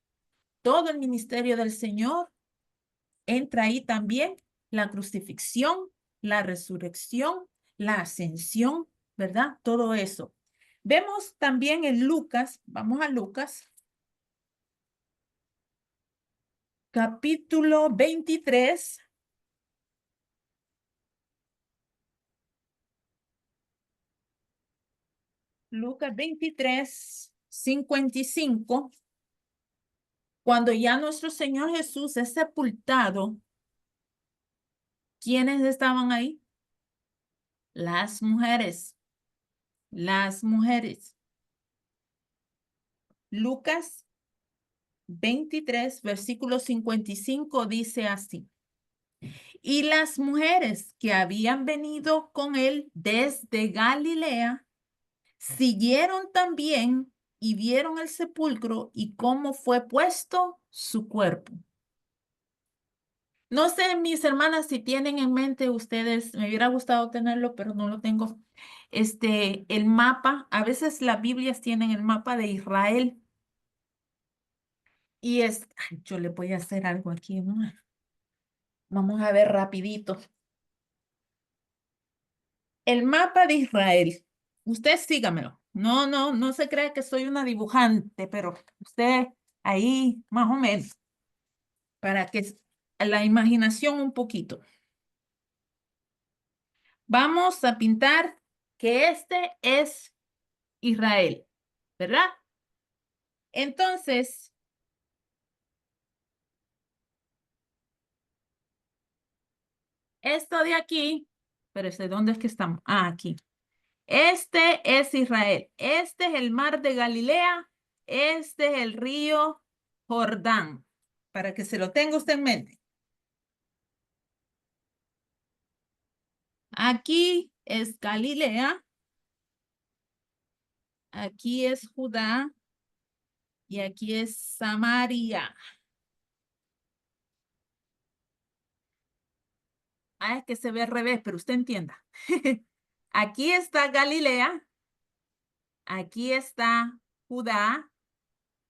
Todo el ministerio del Señor entra ahí también la crucifixión, la resurrección, la ascensión, ¿verdad? Todo eso. Vemos también en Lucas, vamos a Lucas, capítulo 23. Lucas 23, 55. Cuando ya nuestro Señor Jesús es sepultado, ¿quiénes estaban ahí? Las mujeres. Las mujeres. Lucas 23, versículo 55 dice así. Y las mujeres que habían venido con él desde Galilea siguieron también y vieron el sepulcro y cómo fue puesto su cuerpo. No sé, mis hermanas, si tienen en mente ustedes, me hubiera gustado tenerlo, pero no lo tengo. El mapa, a veces las Biblias tienen el mapa de Israel. Y ay, yo le voy a hacer algo aquí, ¿no? Vamos a ver rapidito. El mapa de Israel. Usted sígamelo. No se cree que soy una dibujante, pero usted ahí más o menos, para que la imaginación un poquito. Vamos a pintar que este es Israel, ¿verdad? Entonces, esto de aquí, pero ¿dónde es que estamos? Ah, aquí. Este es Israel. Este es el mar de Galilea. Este es el río Jordán, para que se lo tenga usted en mente. Aquí es Galilea. Aquí es Judá. Y aquí es Samaria. Ah, es que se ve al revés, pero usted entienda. Aquí está Galilea. Aquí está Judá.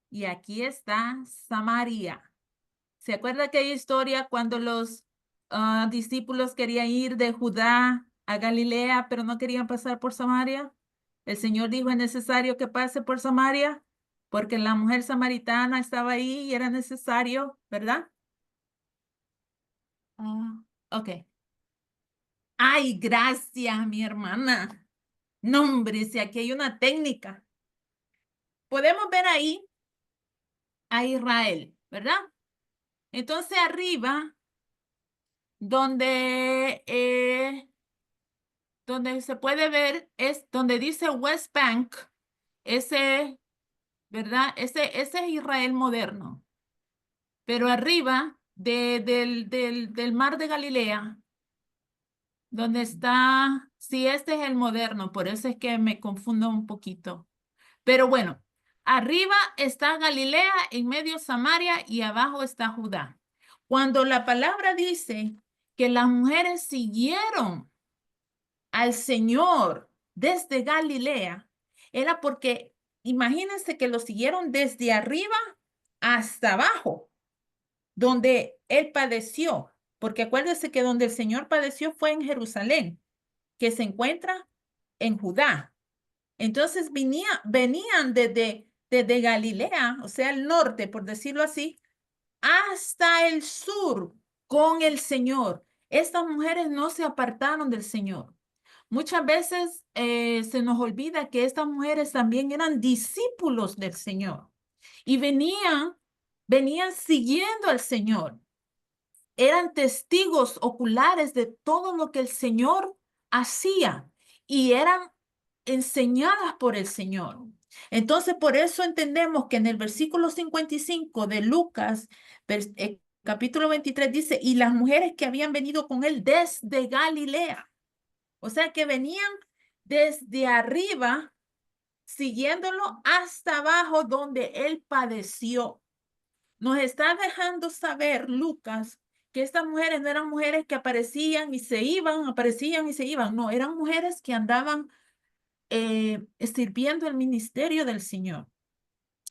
Y aquí está Samaria. ¿Se acuerda aquella historia cuando los discípulos querían ir de Judá a Galilea, pero no querían pasar por Samaria? El Señor dijo, es necesario que pase por Samaria, porque la mujer samaritana estaba ahí y era necesario, ¿verdad? Ok. Ay, gracias, mi hermana. No, hombre, si aquí hay una técnica. Podemos ver ahí a Israel, ¿verdad? Entonces arriba, donde se puede ver, es donde dice West Bank, ese, ¿verdad? Ese es Israel moderno. Pero arriba del mar de Galilea, donde está, sí, este es el moderno, por eso es que me confundo un poquito. Pero bueno, Arriba está Galilea, en medio Samaria y abajo está Judá. Cuando la palabra dice que las mujeres siguieron al Señor desde Galilea, era porque imagínense que lo siguieron desde arriba hasta abajo, donde Él padeció. Porque acuérdense que donde el Señor padeció fue en Jerusalén, que se encuentra en Judá. Entonces venían desde Galilea, o sea, el norte, por decirlo así, hasta el sur con el Señor. Estas mujeres no se apartaron del Señor. Muchas veces se nos olvida que estas mujeres también eran discípulos del Señor y venían siguiendo al Señor. Eran testigos oculares de todo lo que el Señor hacía y eran enseñadas por el Señor. Entonces, por eso entendemos que en el versículo 55 de Lucas, capítulo 23, dice, y las mujeres que habían venido con él desde Galilea. O sea, que venían desde arriba, siguiéndolo hasta abajo donde él padeció. Nos está dejando saber, Lucas, que estas mujeres no eran mujeres que aparecían y se iban, aparecían y se iban. No, eran mujeres que andaban sirviendo el ministerio del Señor.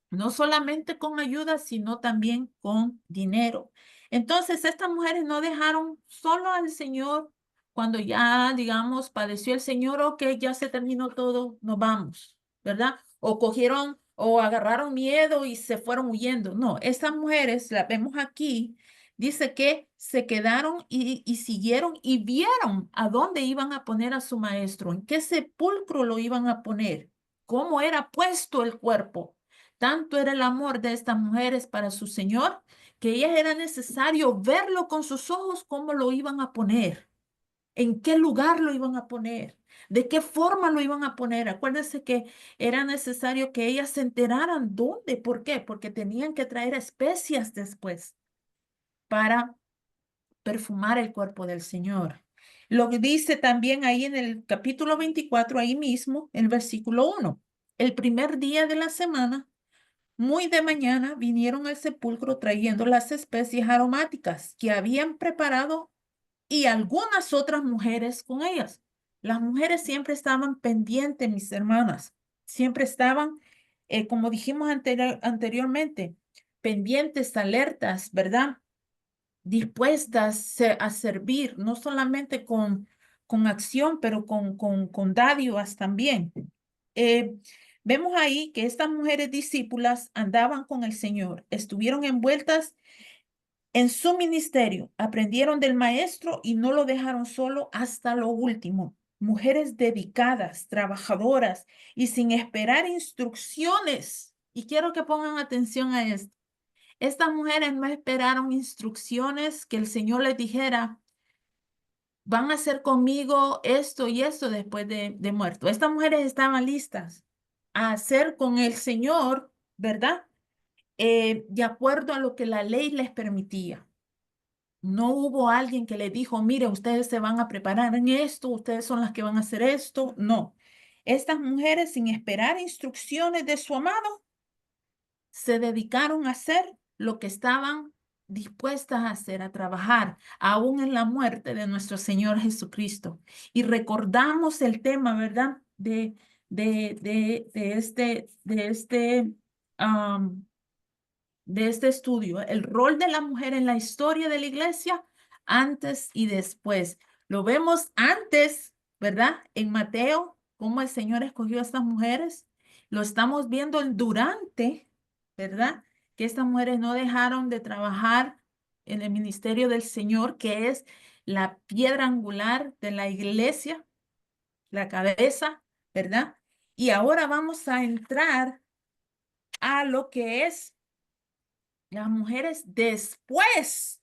No solamente con ayuda, sino también con dinero. Entonces, estas mujeres no dejaron solo al Señor cuando ya, digamos, padeció el Señor, o que ya se terminó todo, nos vamos, ¿verdad? O cogieron o agarraron miedo y se fueron huyendo. No, estas mujeres, las vemos aquí, dice que se quedaron y siguieron y vieron a dónde iban a poner a su maestro, en qué sepulcro lo iban a poner, cómo era puesto el cuerpo. Tanto era el amor de estas mujeres para su Señor, que ellas era necesario verlo con sus ojos, cómo lo iban a poner, en qué lugar lo iban a poner, de qué forma lo iban a poner. Acuérdense que era necesario que ellas se enteraran dónde. ¿Por qué? Porque tenían que traer especias después para perfumar el cuerpo del Señor. Lo que dice también ahí en el capítulo 24, ahí mismo, el versículo 1. El primer día de la semana, muy de mañana, vinieron al sepulcro trayendo las especies aromáticas que habían preparado y algunas otras mujeres con ellas. Las mujeres siempre estaban pendientes, mis hermanas. Siempre estaban, como dijimos anteriormente, pendientes, alertas, ¿verdad? Dispuestas a servir, no solamente con acción, pero con dádivas también. Eh, Vemos ahí que estas mujeres discípulas andaban con el Señor, estuvieron envueltas en su ministerio, aprendieron del Maestro y no lo dejaron solo hasta lo último. Mujeres dedicadas, trabajadoras y sin esperar instrucciones. Y quiero que pongan atención a esto. Estas mujeres no esperaron instrucciones que el Señor les dijera, van a hacer conmigo esto y esto después de muerto. Estas mujeres estaban listas a hacer con el Señor, ¿verdad? De acuerdo a lo que la ley les permitía. No hubo alguien que le dijo, mire, ustedes se van a preparar en esto, ustedes son las que van a hacer esto. No. Estas mujeres, sin esperar instrucciones de su amado, se dedicaron a hacer lo que estaban dispuestas a hacer, a trabajar, aún en la muerte de nuestro Señor Jesucristo. Y recordamos el tema, ¿verdad? Um, de este estudio, el rol de la mujer en la historia de la iglesia, antes y después. Lo vemos antes, ¿verdad? En Mateo, cómo el Señor escogió a estas mujeres. Lo estamos viendo en durante, ¿verdad? Que estas mujeres no dejaron de trabajar en el ministerio del Señor, que es la piedra angular de la iglesia, la cabeza, ¿verdad? Y ahora vamos a entrar a lo que es las mujeres después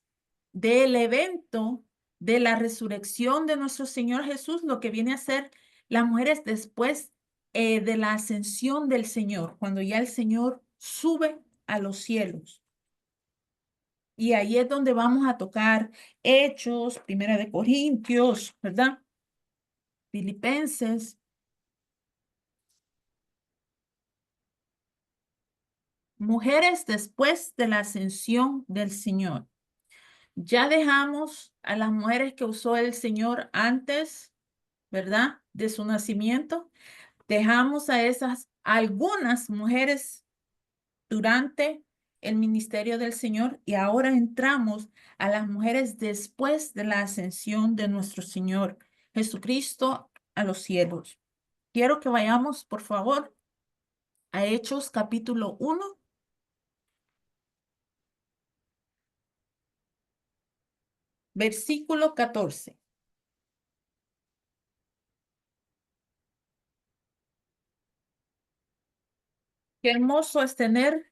del evento de la resurrección de nuestro Señor Jesús, lo que viene a ser las mujeres después de la ascensión del Señor, cuando ya el Señor sube a los cielos. Y ahí es donde vamos a tocar Hechos, Primera de Corintios, ¿verdad? Filipenses. mujeres después de la ascensión del Señor. Ya dejamos a las mujeres que usó el Señor antes, ¿verdad? De su nacimiento. Dejamos a esas algunas mujeres durante el ministerio del Señor y ahora entramos a las mujeres después de la ascensión de nuestro Señor Jesucristo a los cielos. Quiero que vayamos, por favor, a Hechos capítulo 1. Versículo 14. Qué hermoso es tener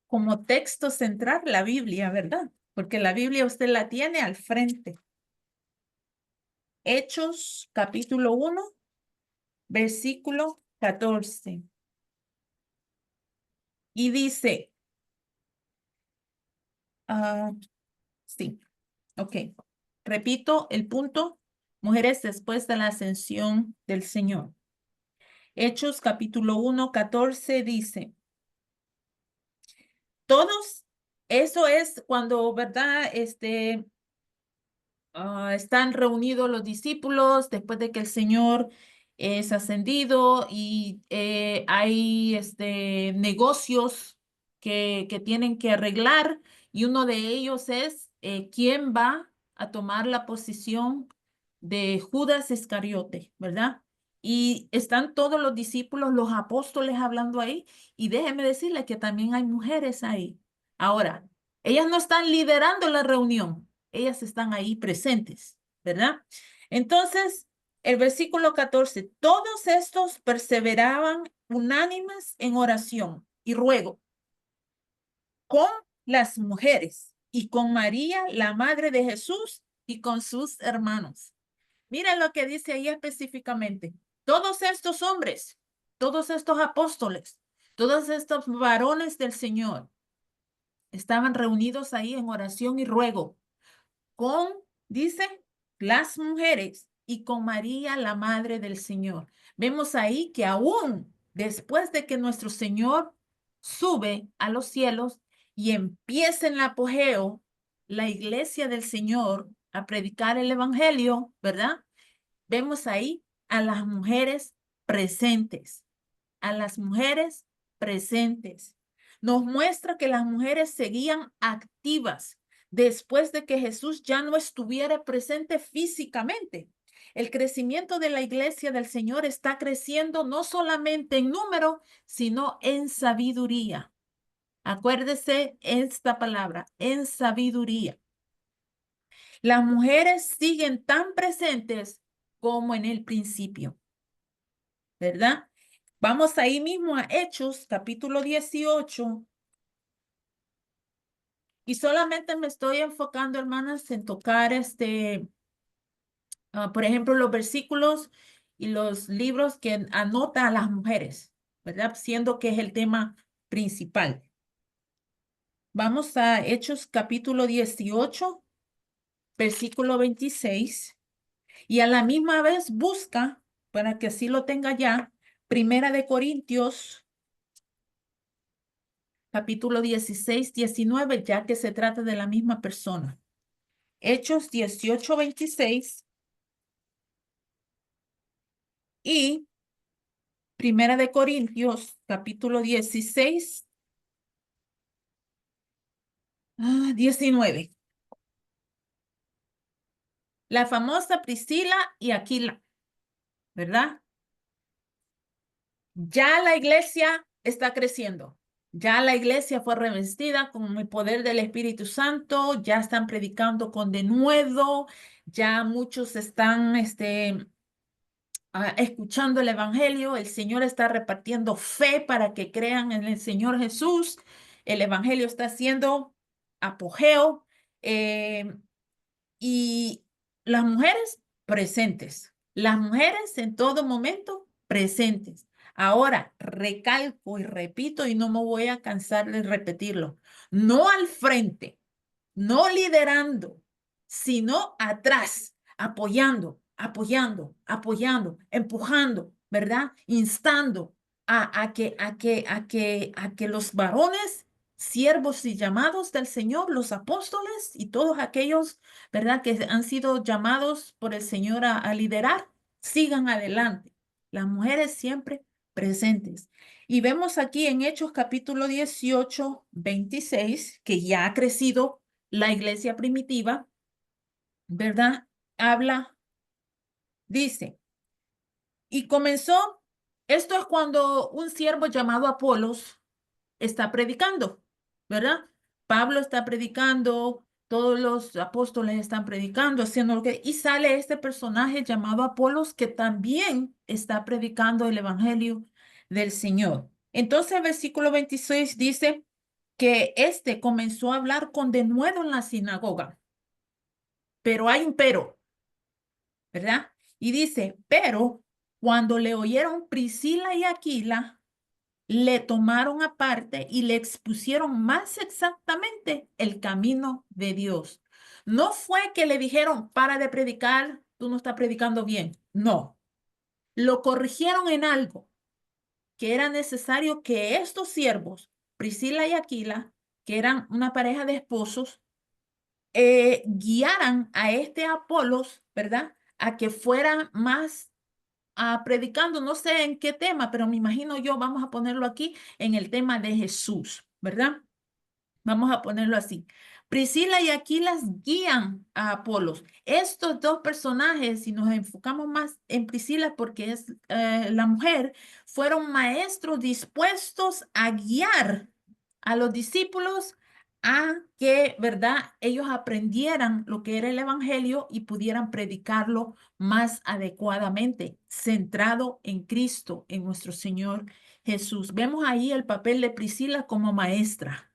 como texto central la Biblia, ¿verdad? Porque la Biblia usted la tiene al frente. Hechos capítulo 1, versículo 14. Y dice, sí, ok. Repito el punto, mujeres después de la ascensión del Señor. Hechos capítulo 1, 14 dice, todos, eso es cuando, ¿verdad? Están reunidos los discípulos después de que el Señor es ascendido y hay negocios que tienen que arreglar y uno de ellos es quién va a tomar la posición de Judas Iscariote, ¿verdad? Y están todos los discípulos, los apóstoles hablando ahí y déjeme decirle que también hay mujeres ahí. Ahora, ellas no están liderando la reunión, ellas están ahí presentes, ¿verdad? Entonces, el versículo 14, todos estos perseveraban unánimes en oración y ruego con las mujeres y con María, la madre de Jesús, y con sus hermanos. Miren lo que dice ahí específicamente. Todos estos hombres, todos estos apóstoles, todos estos varones del Señor estaban reunidos ahí en oración y ruego con, dice, las mujeres y con María, la madre del Señor. Vemos ahí que aún después de que nuestro Señor sube a los cielos y empieza en el apogeo la iglesia del Señor a predicar el evangelio, ¿verdad? Vemos ahí a las mujeres presentes, a las mujeres presentes. Nos muestra que las mujeres seguían activas después de que Jesús ya no estuviera presente físicamente. El crecimiento de la iglesia del Señor está creciendo no solamente en número, sino en sabiduría. Acuérdese esta palabra, en sabiduría. Las mujeres siguen tan presentes como en el principio, ¿verdad? Vamos ahí mismo a Hechos, capítulo 18. Y solamente me estoy enfocando, hermanas, en tocar por ejemplo, los versículos y los libros que anota a las mujeres, ¿verdad? Siendo que es el tema principal. Vamos a Hechos, capítulo 18, versículo 26. Y a la misma vez busca, para que así lo tenga ya, Primera de Corintios, capítulo 16, 19, ya que se trata de la misma persona. Hechos 18, 26 y Primera de Corintios, capítulo 16, 19. La famosa Priscila y Aquila, ¿verdad? Ya la iglesia está creciendo. Ya la iglesia fue revestida con el poder del Espíritu Santo, ya están predicando con denuedo, ya muchos están escuchando el Evangelio, el Señor está repartiendo fe para que crean en el Señor Jesús, el Evangelio está haciendo apogeo y las mujeres presentes, las mujeres en todo momento presentes. Ahora, recalco y repito y no me voy a cansar de repetirlo, no al frente, no liderando, sino atrás, apoyando, apoyando, apoyando, empujando, ¿verdad? Instando, a que los varones, siervos y llamados del Señor, los apóstoles y todos aquellos, ¿verdad?, que han sido llamados por el Señor a liderar, sigan adelante. Las mujeres siempre presentes. Y vemos aquí en Hechos capítulo 18, 26, que ya ha crecido la iglesia primitiva, ¿verdad? Habla, dice, y comenzó, esto es cuando un siervo llamado Apolos está predicando, ¿verdad? Pablo está predicando, todos los apóstoles están predicando, haciendo lo que, y sale este personaje llamado Apolos que también está predicando el evangelio del Señor. Entonces el versículo 26 dice que este comenzó a hablar con denuedo en la sinagoga, pero hay un pero, ¿verdad? Y dice, pero cuando le oyeron Priscila y Aquila, le tomaron aparte y le expusieron más exactamente el camino de Dios. No fue que le dijeron, para de predicar, tú no estás predicando bien. No, lo corrigieron en algo, que era necesario que estos siervos, Priscila y Aquila, que eran una pareja de esposos, guiaran a este Apolos, ¿verdad? A que fuera más predicando, no sé en qué tema, pero me imagino yo, vamos a ponerlo aquí en el tema de Jesús, ¿verdad? Vamos a ponerlo así. Priscila y Aquilas guían a Apolos. Estos dos personajes, si nos enfocamos más en Priscila porque es la mujer, fueron maestros dispuestos a guiar a los discípulos a que, ¿verdad?, ellos aprendieran lo que era el evangelio y pudieran predicarlo más adecuadamente, centrado en Cristo, en nuestro Señor Jesús. Vemos ahí el papel de Priscila como maestra,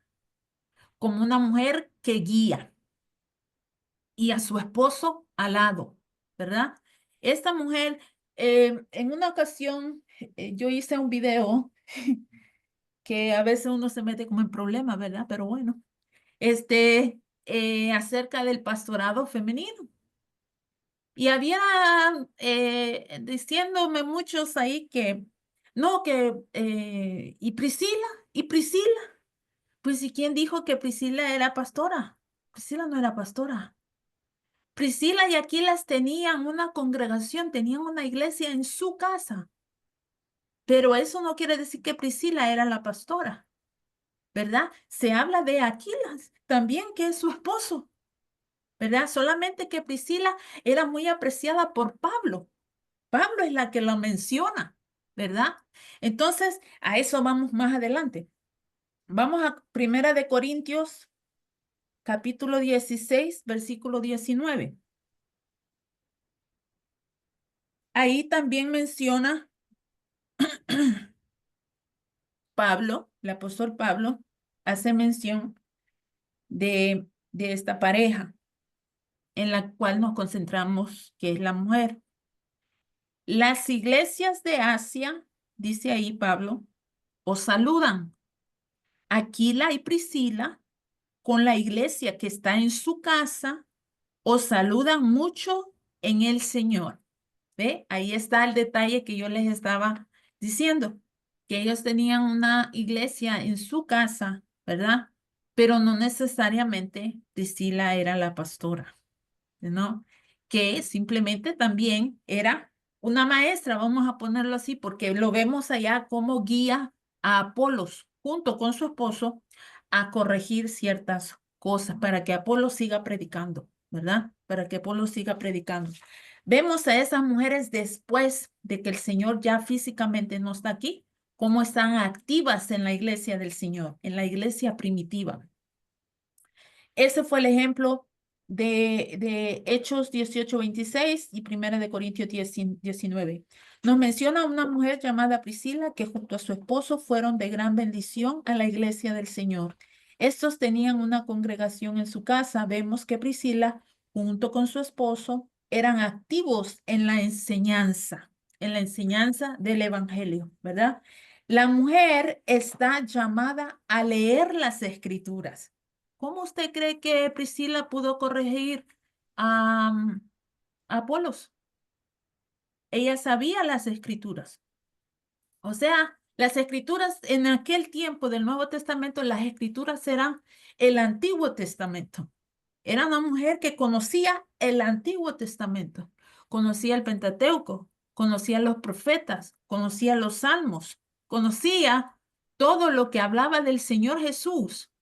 como una mujer que guía y a su esposo al lado, ¿verdad? Esta mujer, en una ocasión, yo hice un video que a veces uno se mete como en problemas, ¿verdad? Pero bueno, acerca del pastorado femenino. Y había diciéndome muchos ahí que, no, y Priscila, pues ¿y quién dijo que Priscila era pastora? Priscila no era pastora. Priscila y Aquilas tenían una congregación, tenían una iglesia en su casa, pero eso no quiere decir que Priscila era la pastora, ¿verdad? Se habla de Aquilas también, que es su esposo, ¿verdad? Solamente que Priscila era muy apreciada por Pablo. Pablo es la que lo menciona, ¿verdad? Entonces, a eso vamos más adelante. Vamos a Primera de Corintios, capítulo 16, versículo 19. Ahí también menciona Pablo, el apóstol Pablo, hace mención de esta pareja en la cual nos concentramos, que es la mujer. Las iglesias de Asia, dice ahí Pablo, os saludan. Aquila y Priscila, con la iglesia que está en su casa, os saludan mucho en el Señor. ¿Ve? Ahí está el detalle que yo les estaba diciendo, que ellos tenían una iglesia en su casa, ¿verdad? Pero no necesariamente Priscila era la pastora, ¿no? Que simplemente también era una maestra, vamos a ponerlo así, porque lo vemos allá como guía a Apolos junto con su esposo a corregir ciertas cosas para que Apolo siga predicando, ¿verdad? Para que Apolo siga predicando. Vemos a esas mujeres después de que el Señor ya físicamente no está aquí, cómo están activas en la iglesia del Señor, en la iglesia primitiva. Ese fue el ejemplo de Hechos 18, 26 y Primera de Corintios 10, 19. Nos menciona una mujer llamada Priscila que junto a su esposo fueron de gran bendición a la iglesia del Señor. Estos tenían una congregación en su casa. Vemos que Priscila, junto con su esposo, eran activos en la enseñanza del evangelio, ¿verdad? La mujer está llamada a leer las escrituras. ¿Cómo usted cree que Priscila pudo corregir a Apolos? Ella sabía las escrituras. O sea, Las escrituras en aquel tiempo del Nuevo Testamento, las escrituras eran el Antiguo Testamento. Era una mujer que conocía el Antiguo Testamento, conocía el Pentateuco, conocía los profetas, conocía los salmos, conocía todo lo que hablaba del Señor Jesús.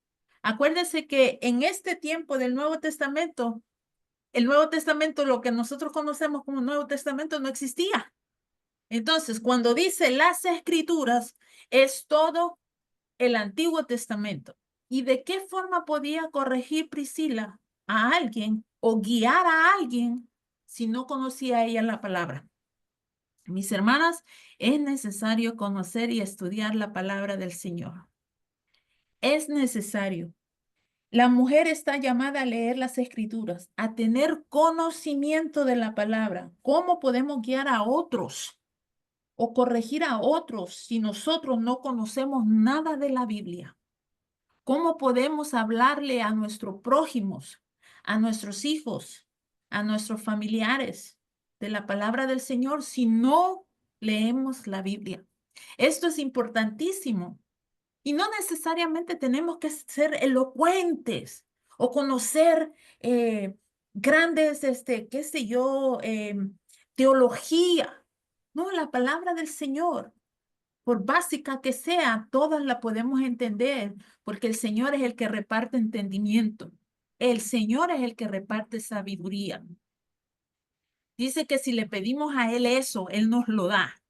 Acuérdense que en este tiempo del Nuevo Testamento, el Nuevo Testamento, lo que nosotros conocemos como Nuevo Testamento, no existía. Entonces, cuando dice las escrituras, es todo el Antiguo Testamento. ¿Y de qué forma podía corregir Priscila a alguien o guiar a alguien si no conocía ella la palabra? Mis hermanas, es necesario conocer y estudiar la palabra del Señor. Es necesario. La mujer está llamada a leer las escrituras, a tener conocimiento de la palabra. ¿Cómo podemos guiar a otros o corregir a otros si nosotros no conocemos nada de la Biblia? ¿Cómo podemos hablarle a nuestros prójimos, a nuestros hijos, a nuestros familiares de la palabra del Señor si no leemos la Biblia? Esto es importantísimo. Y no necesariamente tenemos que ser elocuentes o conocer grandes, qué sé yo, teología. No, la palabra del Señor, por básica que sea, todas la podemos entender, porque el Señor es el que reparte entendimiento. El Señor es el que reparte sabiduría. Dice que si le pedimos a Él eso, Él nos lo da.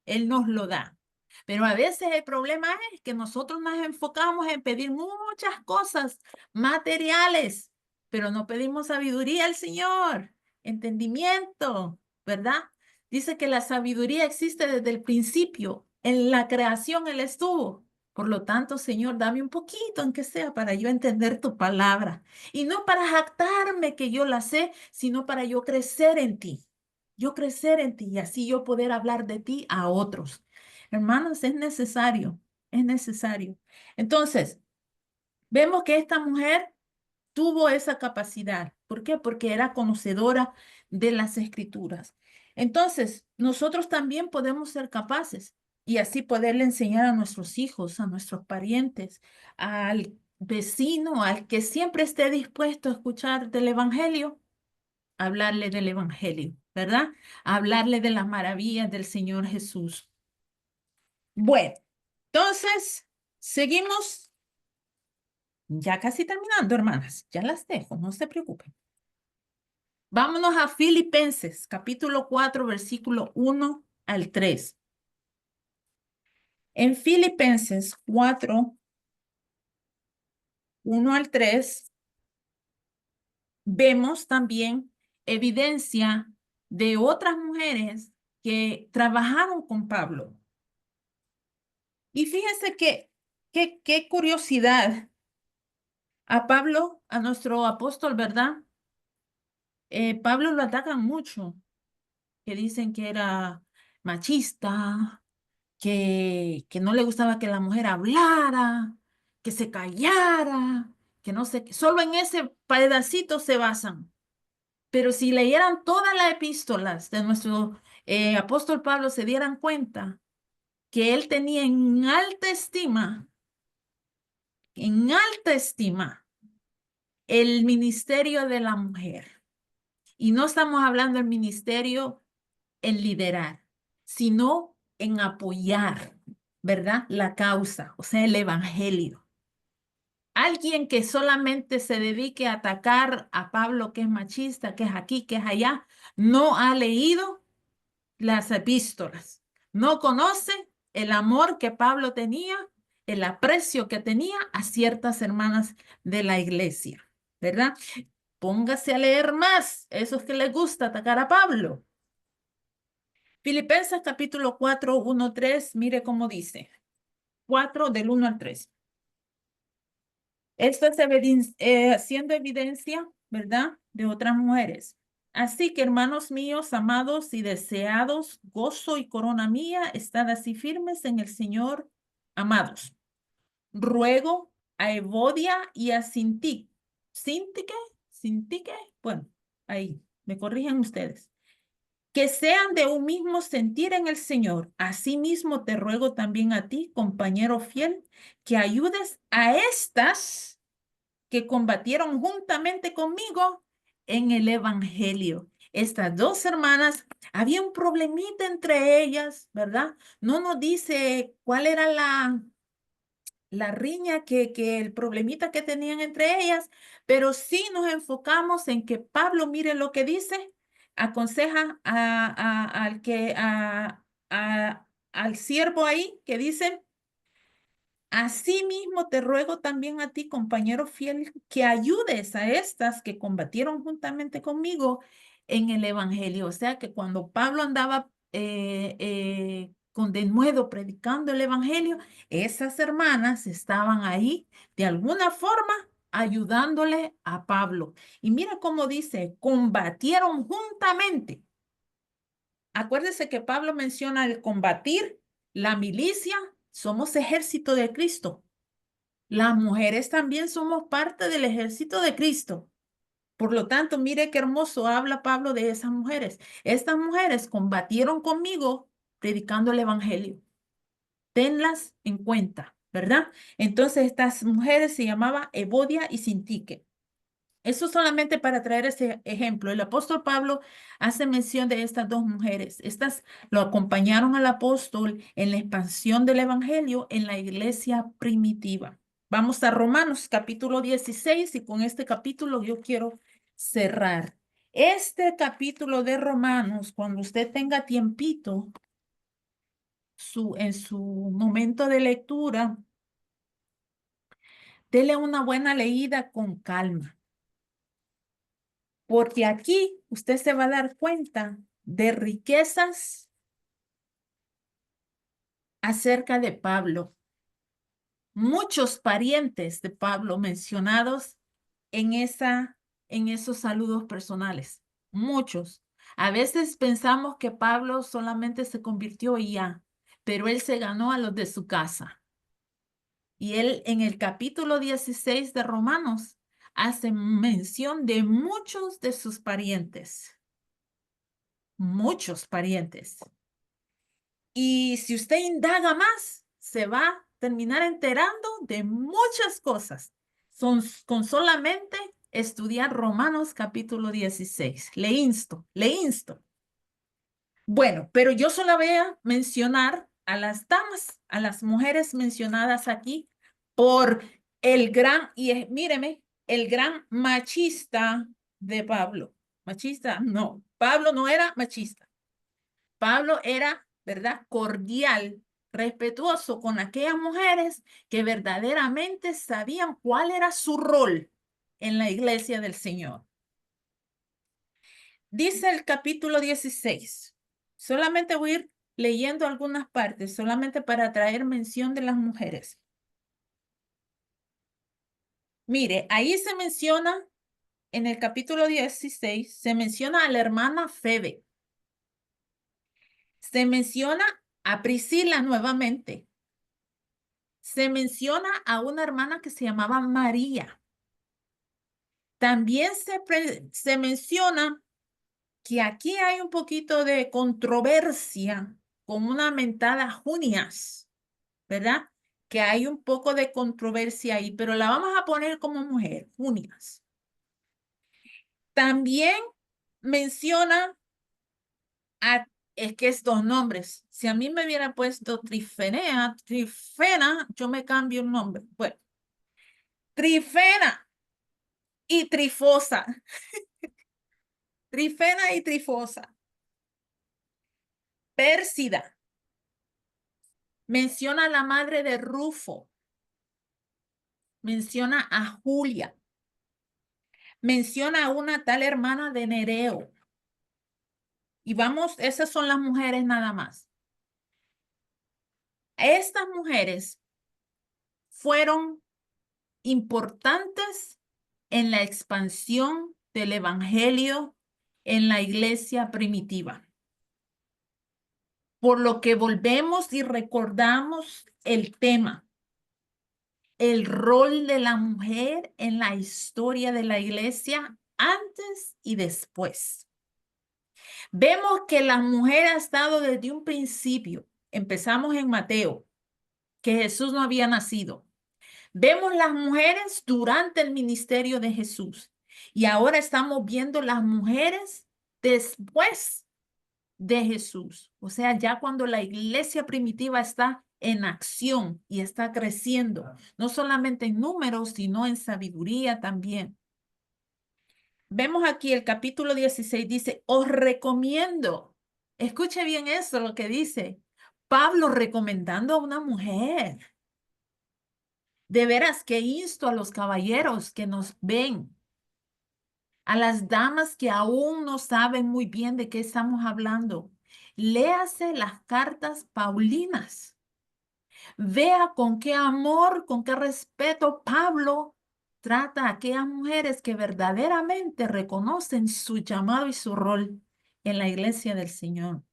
Él nos lo da. Pero a veces el problema es que nosotros nos enfocamos en pedir muchas cosas materiales, pero no pedimos sabiduría al Señor, entendimiento, ¿verdad? Dice que la sabiduría existe desde el principio. En la creación Él estuvo. Por lo tanto, Señor, dame un poquito, aunque sea, para yo entender tu palabra. Y no para jactarme que yo la sé, sino para yo crecer en ti. Yo crecer en ti y así yo poder hablar de ti a otros. Hermanos, es necesario, es necesario. Entonces, vemos que esta mujer tuvo esa capacidad. ¿Por qué? Porque era conocedora de las escrituras. Entonces, nosotros también podemos ser capaces y así poderle enseñar a nuestros hijos, a nuestros parientes, al vecino, al que siempre esté dispuesto a escuchar del evangelio, hablarle del evangelio, ¿verdad? Hablarle de las maravillas del Señor Jesús. Bueno, entonces, seguimos ya casi terminando, hermanas. Ya las dejo, no se preocupen. Vámonos a Filipenses, capítulo 4, versículo 1 al 3. En Filipenses 4, 1 al 3, vemos también evidencia de otras mujeres que trabajaron con Pablo. Y fíjense qué curiosidad. A Pablo, a nuestro apóstol, ¿verdad? Pablo lo atacan mucho, que dicen que era machista, que no le gustaba que la mujer hablara, que se callara, que no sé, solo en ese pedacito se basan. Pero si leyeran todas las epístolas de nuestro apóstol Pablo, se dieran cuenta que él tenía en alta estima, el ministerio de la mujer. Y no estamos hablando del ministerio en liderar, sino en apoyar, ¿verdad? La causa, o sea, el evangelio. Alguien que solamente se dedique a atacar a Pablo, que es machista, que es aquí, que es allá, no ha leído las epístolas, no conoce el amor que Pablo tenía, el aprecio que tenía a ciertas hermanas de la iglesia, ¿verdad? Póngase a leer más, esos que les gusta atacar a Pablo. Filipenses capítulo 4, 1, 3, mire cómo dice. 4 del 1 al 3. Esto es haciendo evidencia, ¿verdad? De otras mujeres. Así que, hermanos míos, amados y deseados, gozo y corona mía, estad así firmes en el Señor, amados. Ruego a Evodia y a Sintique. ¿Sintique? ¿Sintique? Bueno, ahí, me corrigen ustedes. que sean de un mismo sentir en el Señor. Asimismo te ruego también a ti, compañero fiel, que ayudes a estas que combatieron juntamente conmigo en el Evangelio. Estas dos hermanas, había un problemita entre ellas, ¿verdad? No nos dice cuál era la riña, que el problemita que tenían entre ellas, pero sí nos enfocamos en que Pablo, mire lo que dice, aconseja al siervo ahí, que dice: asimismo te ruego también a ti, compañero fiel, que ayudes a estas que combatieron juntamente conmigo en el Evangelio. O sea que cuando Pablo andaba con denuedo predicando el Evangelio, esas hermanas estaban ahí de alguna forma ayudándole a Pablo. Y mira cómo dice, combatieron juntamente. Acuérdese que Pablo menciona el combatir, la milicia, somos ejército de Cristo. Las mujeres también somos parte del ejército de Cristo. Por lo tanto, mire qué hermoso habla Pablo de esas mujeres. Estas mujeres combatieron conmigo predicando el evangelio. Tenlas en cuenta, ¿verdad? Entonces, estas mujeres se llamaban Evodia y Sintique. Eso solamente para traer ese ejemplo. El apóstol Pablo hace mención de estas dos mujeres. Estas lo acompañaron al apóstol en la expansión del evangelio en la iglesia primitiva. Vamos a Romanos capítulo 16 y con este capítulo yo quiero cerrar. Este capítulo de Romanos, cuando usted tenga tiempito, en su momento de lectura, dele una buena leída con calma. Porque aquí usted se va a dar cuenta de riquezas acerca de Pablo. Muchos parientes de Pablo mencionados en esos saludos personales. Muchos. A veces pensamos que Pablo solamente se convirtió y ya, pero él se ganó a los de su casa. Y él en el capítulo 16 de Romanos hace mención de muchos de sus parientes. Muchos parientes. Y si usted indaga más, se va a terminar enterando de muchas cosas. Con solamente estudiar Romanos capítulo 16. Le insto, le insto. Bueno, pero yo solo voy a mencionar a las damas, a las mujeres mencionadas aquí por el gran, y míreme, el gran machista de Pablo. Machista, no, Pablo no era machista. Pablo era, ¿verdad?, cordial, respetuoso con aquellas mujeres que verdaderamente sabían cuál era su rol en la iglesia del Señor. Dice el capítulo 16. Solamente voy a ir leyendo algunas partes, solamente para traer mención de las mujeres. Mire, ahí se menciona, en el capítulo 16, se menciona a la hermana Febe. Se menciona a Priscila nuevamente. Se menciona a una hermana que se llamaba María. También se menciona que aquí hay un poquito de controversia con una mentada Junias, ¿verdad? Que hay un poco de controversia ahí, pero la vamos a poner como mujer, Junias. También menciona es que es dos nombres. Si a mí me hubiera puesto Trifena, yo me cambio el nombre. Bueno, Trifena y Trifosa. Trifena y Trifosa. Pérsida. Menciona a la madre de Rufo. Menciona a Julia. Menciona a una tal hermana de Nereo. Y vamos, esas son las mujeres nada más. Estas mujeres fueron importantes en la expansión del evangelio en la iglesia primitiva. Por lo que volvemos y recordamos el tema, el rol de la mujer en la historia de la iglesia antes y después. Vemos que la mujer ha estado desde un principio. Empezamos en Mateo, que Jesús no había nacido. Vemos las mujeres durante el ministerio de Jesús. Y ahora estamos viendo las mujeres después de Jesús. O sea, ya cuando la iglesia primitiva está en acción y está creciendo, no solamente en números, sino en sabiduría también. Vemos aquí el capítulo 16, dice, os recomiendo. Escuche bien eso, lo que dice. Pablo recomendando a una mujer. De veras que insto a los caballeros que nos ven, a las damas que aún no saben muy bien de qué estamos hablando. Léase las cartas paulinas. Vea con qué amor, con qué respeto Pablo trata a aquellas mujeres que verdaderamente reconocen su llamado y su rol en la iglesia del Señor.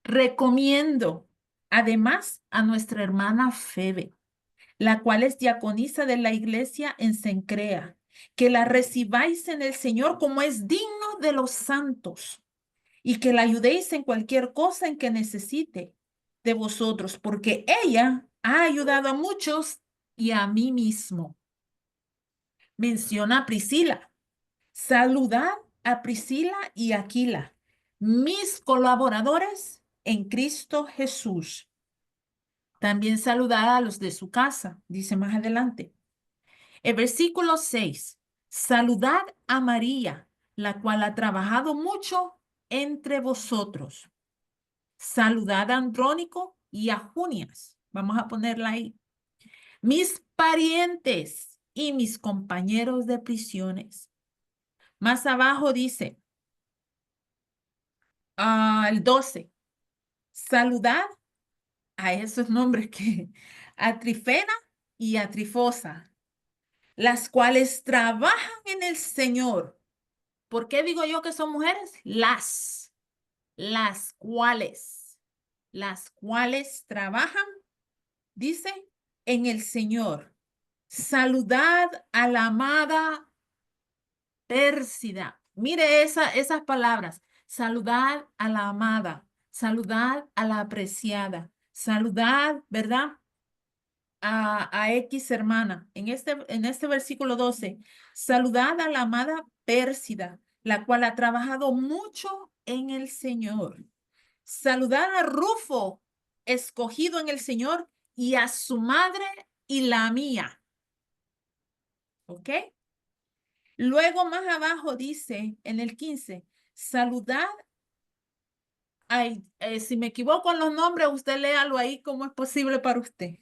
Recomiendo además a nuestra hermana Febe, la cual es diaconisa de la iglesia en Cencrea, que la recibáis en el Señor como es digno de los santos y que la ayudéis en cualquier cosa en que necesite de vosotros, porque ella ha ayudado a muchos y a mí mismo. Menciona a Priscila. Saludad a Priscila y Aquila, mis colaboradores en Cristo Jesús. También saludad a los de su casa, dice más adelante. El versículo 6. Saludad a María, la cual ha trabajado mucho entre vosotros. Saludad a Andrónico y a Junias. Vamos a ponerla ahí. Mis parientes y mis compañeros de prisiones. Más abajo dice, el 12. Saludad a esos nombres que, a Trifena y a Trifosa, las cuales trabajan en el Señor. ¿Por qué digo yo que son mujeres? Las cuales trabajan, dice, en el Señor. Saludad a la amada Pérsida. Mire esas palabras. Saludad a la amada. Saludad a la apreciada. Saludad, ¿verdad? A X hermana. En este versículo 12. Saludad a la amada Pérsida, la cual ha trabajado mucho en el Señor. Saludad a Rufo, escogido en el Señor, y a su madre y la mía. ¿Ok? Luego más abajo dice, en el 15, saludad. Ay, si me equivoco en los nombres, usted léalo ahí como es posible para usted.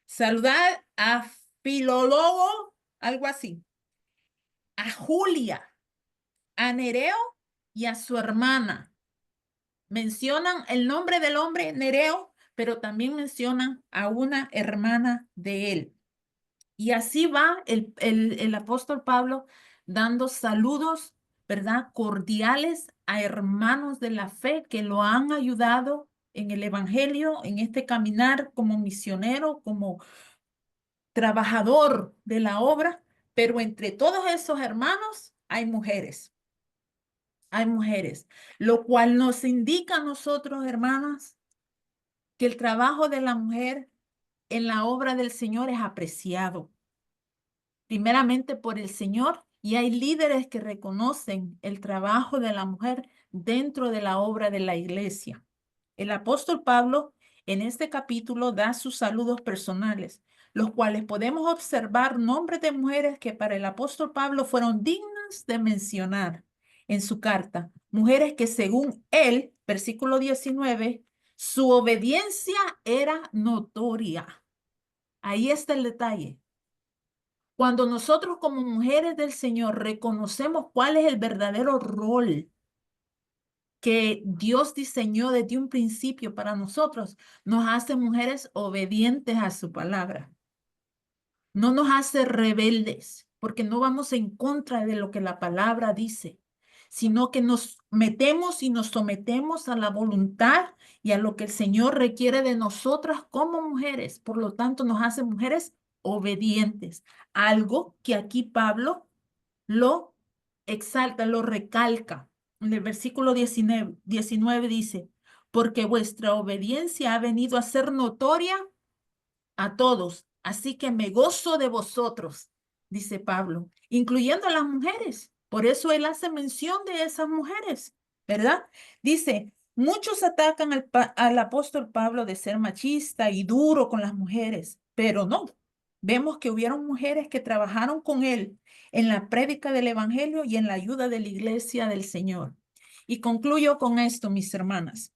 Saludad a Filólogo, algo así. A Julia, a Nereo y a su hermana. Mencionan el nombre del hombre, Nereo, pero también mencionan a una hermana de él. Y así va el apóstol Pablo dando saludos, ¿verdad? Cordiales a hermanos de la fe que lo han ayudado en el evangelio, en este caminar como misionero, como trabajador de la obra, pero entre todos esos hermanos hay mujeres. Hay mujeres, lo cual nos indica a nosotros, hermanas, que el trabajo de la mujer en la obra del Señor es apreciado, primeramente por el Señor, y hay líderes que reconocen el trabajo de la mujer dentro de la obra de la iglesia. El apóstol Pablo en este capítulo da sus saludos personales, los cuales podemos observar nombres de mujeres que para el apóstol Pablo fueron dignas de mencionar en su carta. Mujeres que según él, versículo 19, su obediencia era notoria. Ahí está el detalle. Cuando nosotros como mujeres del Señor reconocemos cuál es el verdadero rol que Dios diseñó desde un principio para nosotros, nos hace mujeres obedientes a su palabra. No nos hace rebeldes, porque no vamos en contra de lo que la palabra dice, sino que nos metemos y nos sometemos a la voluntad y a lo que el Señor requiere de nosotras como mujeres. Por lo tanto, nos hace mujeres obedientes. Algo que aquí Pablo lo exalta, lo recalca. en el versículo 19 dice, porque vuestra obediencia ha venido a ser notoria a todos, así que me gozo de vosotros, dice Pablo, incluyendo a las mujeres. Por eso él hace mención de esas mujeres, ¿verdad? Dice, muchos atacan al apóstol Pablo de ser machista y duro con las mujeres, pero no. Vemos que hubieron mujeres que trabajaron con él en la prédica del evangelio y en la ayuda de la iglesia del Señor. Y concluyo con esto, mis hermanas.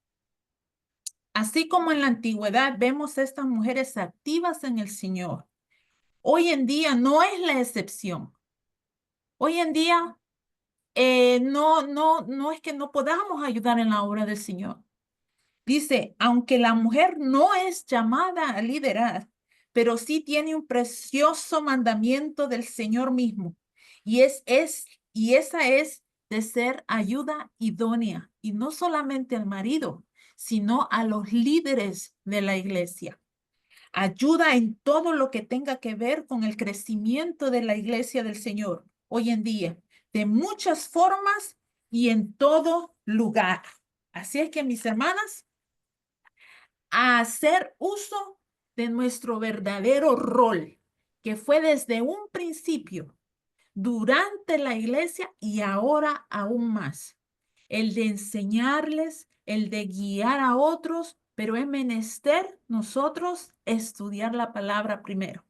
Así como en la antigüedad vemos a estas mujeres activas en el Señor, hoy en día no es la excepción. Hoy en día no es que no podamos ayudar en la obra del Señor. Dice, aunque la mujer no es llamada a liderar, pero sí tiene un precioso mandamiento del Señor mismo. Y esa es de ser ayuda idónea, y no solamente al marido, sino a los líderes de la iglesia. Ayuda en todo lo que tenga que ver con el crecimiento de la iglesia del Señor hoy en día, de muchas formas y en todo lugar. Así es que, mis hermanas, a hacer uso de nuestro verdadero rol, que fue desde un principio, durante la iglesia y ahora aún más. El de enseñarles, el de guiar a otros, pero es menester nosotros estudiar la palabra primero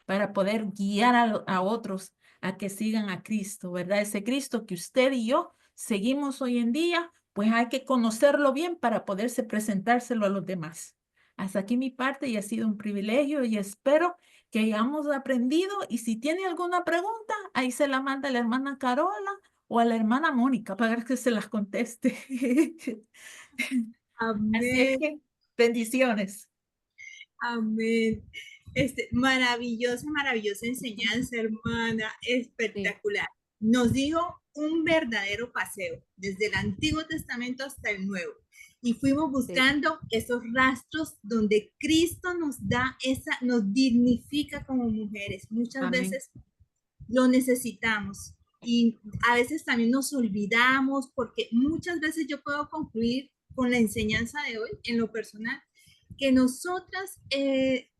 para poder guiar a otros a que sigan a Cristo, ¿verdad? Ese Cristo que usted y yo seguimos hoy en día, pues hay que conocerlo bien para poderse presentárselo a los demás. Hasta aquí mi parte y ha sido un privilegio y espero que hayamos aprendido, y si tiene alguna pregunta, ahí se la manda a la hermana Carola o a la hermana Mónica para que se las conteste. Así es Amén, que bendiciones. amén. Maravillosa, maravillosa enseñanza, hermana, Sí, espectacular. Nos dio un verdadero paseo desde el Antiguo Testamento hasta el Nuevo. Y fuimos sí, buscando esos rastros donde Cristo nos da nos dignifica como mujeres. Muchas Amén. veces lo necesitamos y a veces también nos olvidamos porque muchas veces yo puedo concluir con la enseñanza de hoy en lo personal que nosotras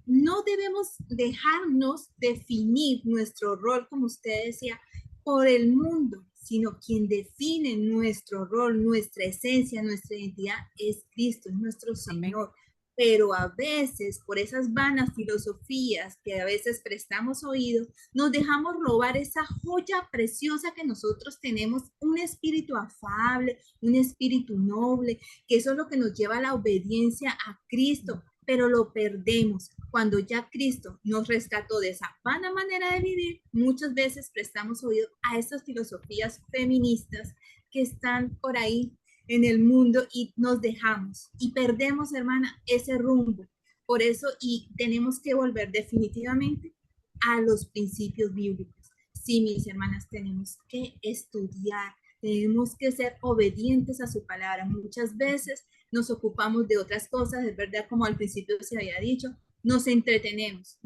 no debemos dejarnos definir nuestro rol, como usted decía, por el mundo, sino quien define nuestro rol, nuestra esencia, nuestra identidad es Cristo, es nuestro Amén. Señor. Pero a veces, por esas vanas filosofías que a veces prestamos oído, nos dejamos robar esa joya preciosa que nosotros tenemos, un espíritu afable, un espíritu noble, que eso es lo que nos lleva a la obediencia a Cristo, pero lo perdemos. Cuando ya Cristo nos rescató de esa vana manera de vivir, muchas veces prestamos oído a estas filosofías feministas que están por ahí en el mundo y nos dejamos y perdemos, hermana, ese rumbo. Por eso, y tenemos que volver definitivamente a los principios bíblicos. Sí, mis hermanas, tenemos que estudiar, tenemos que ser obedientes a su palabra. Muchas veces nos ocupamos de otras cosas, es verdad, como al principio se había dicho, nos entretenemos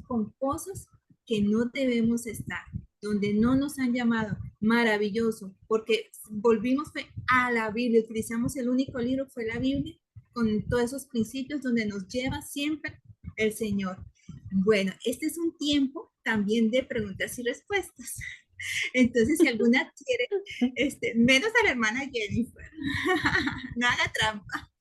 con cosas que no debemos estar, donde no nos han llamado. Maravilloso, porque volvimos a la Biblia, utilizamos el único libro, fue la Biblia, con todos esos principios donde nos lleva siempre el Señor. Bueno, este es un tiempo también de preguntas y respuestas. Entonces, si alguna quiere, menos a la hermana Jennifer, no haga trampa.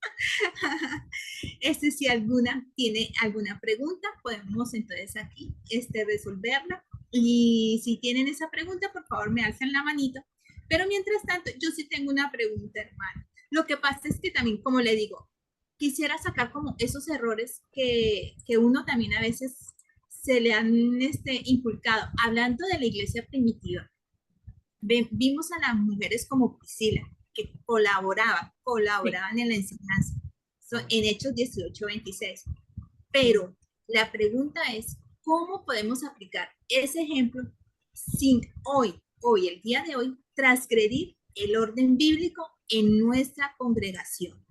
Si alguna tiene alguna pregunta, podemos entonces aquí resolverla. Y si tienen esa pregunta, por favor, me alzan la manito. Pero mientras tanto, yo sí tengo una pregunta, hermano. Lo que pasa es que también, como le digo, quisiera sacar como esos errores que uno también a veces se le han inculcado. Hablando de la iglesia primitiva, vimos a las mujeres como Priscila, que Sí. colaboraban en la enseñanza, en Hechos 18:26. Pero la pregunta es, ¿cómo podemos aplicar ese ejemplo sin el día de hoy, transgredir el orden bíblico en nuestra congregación?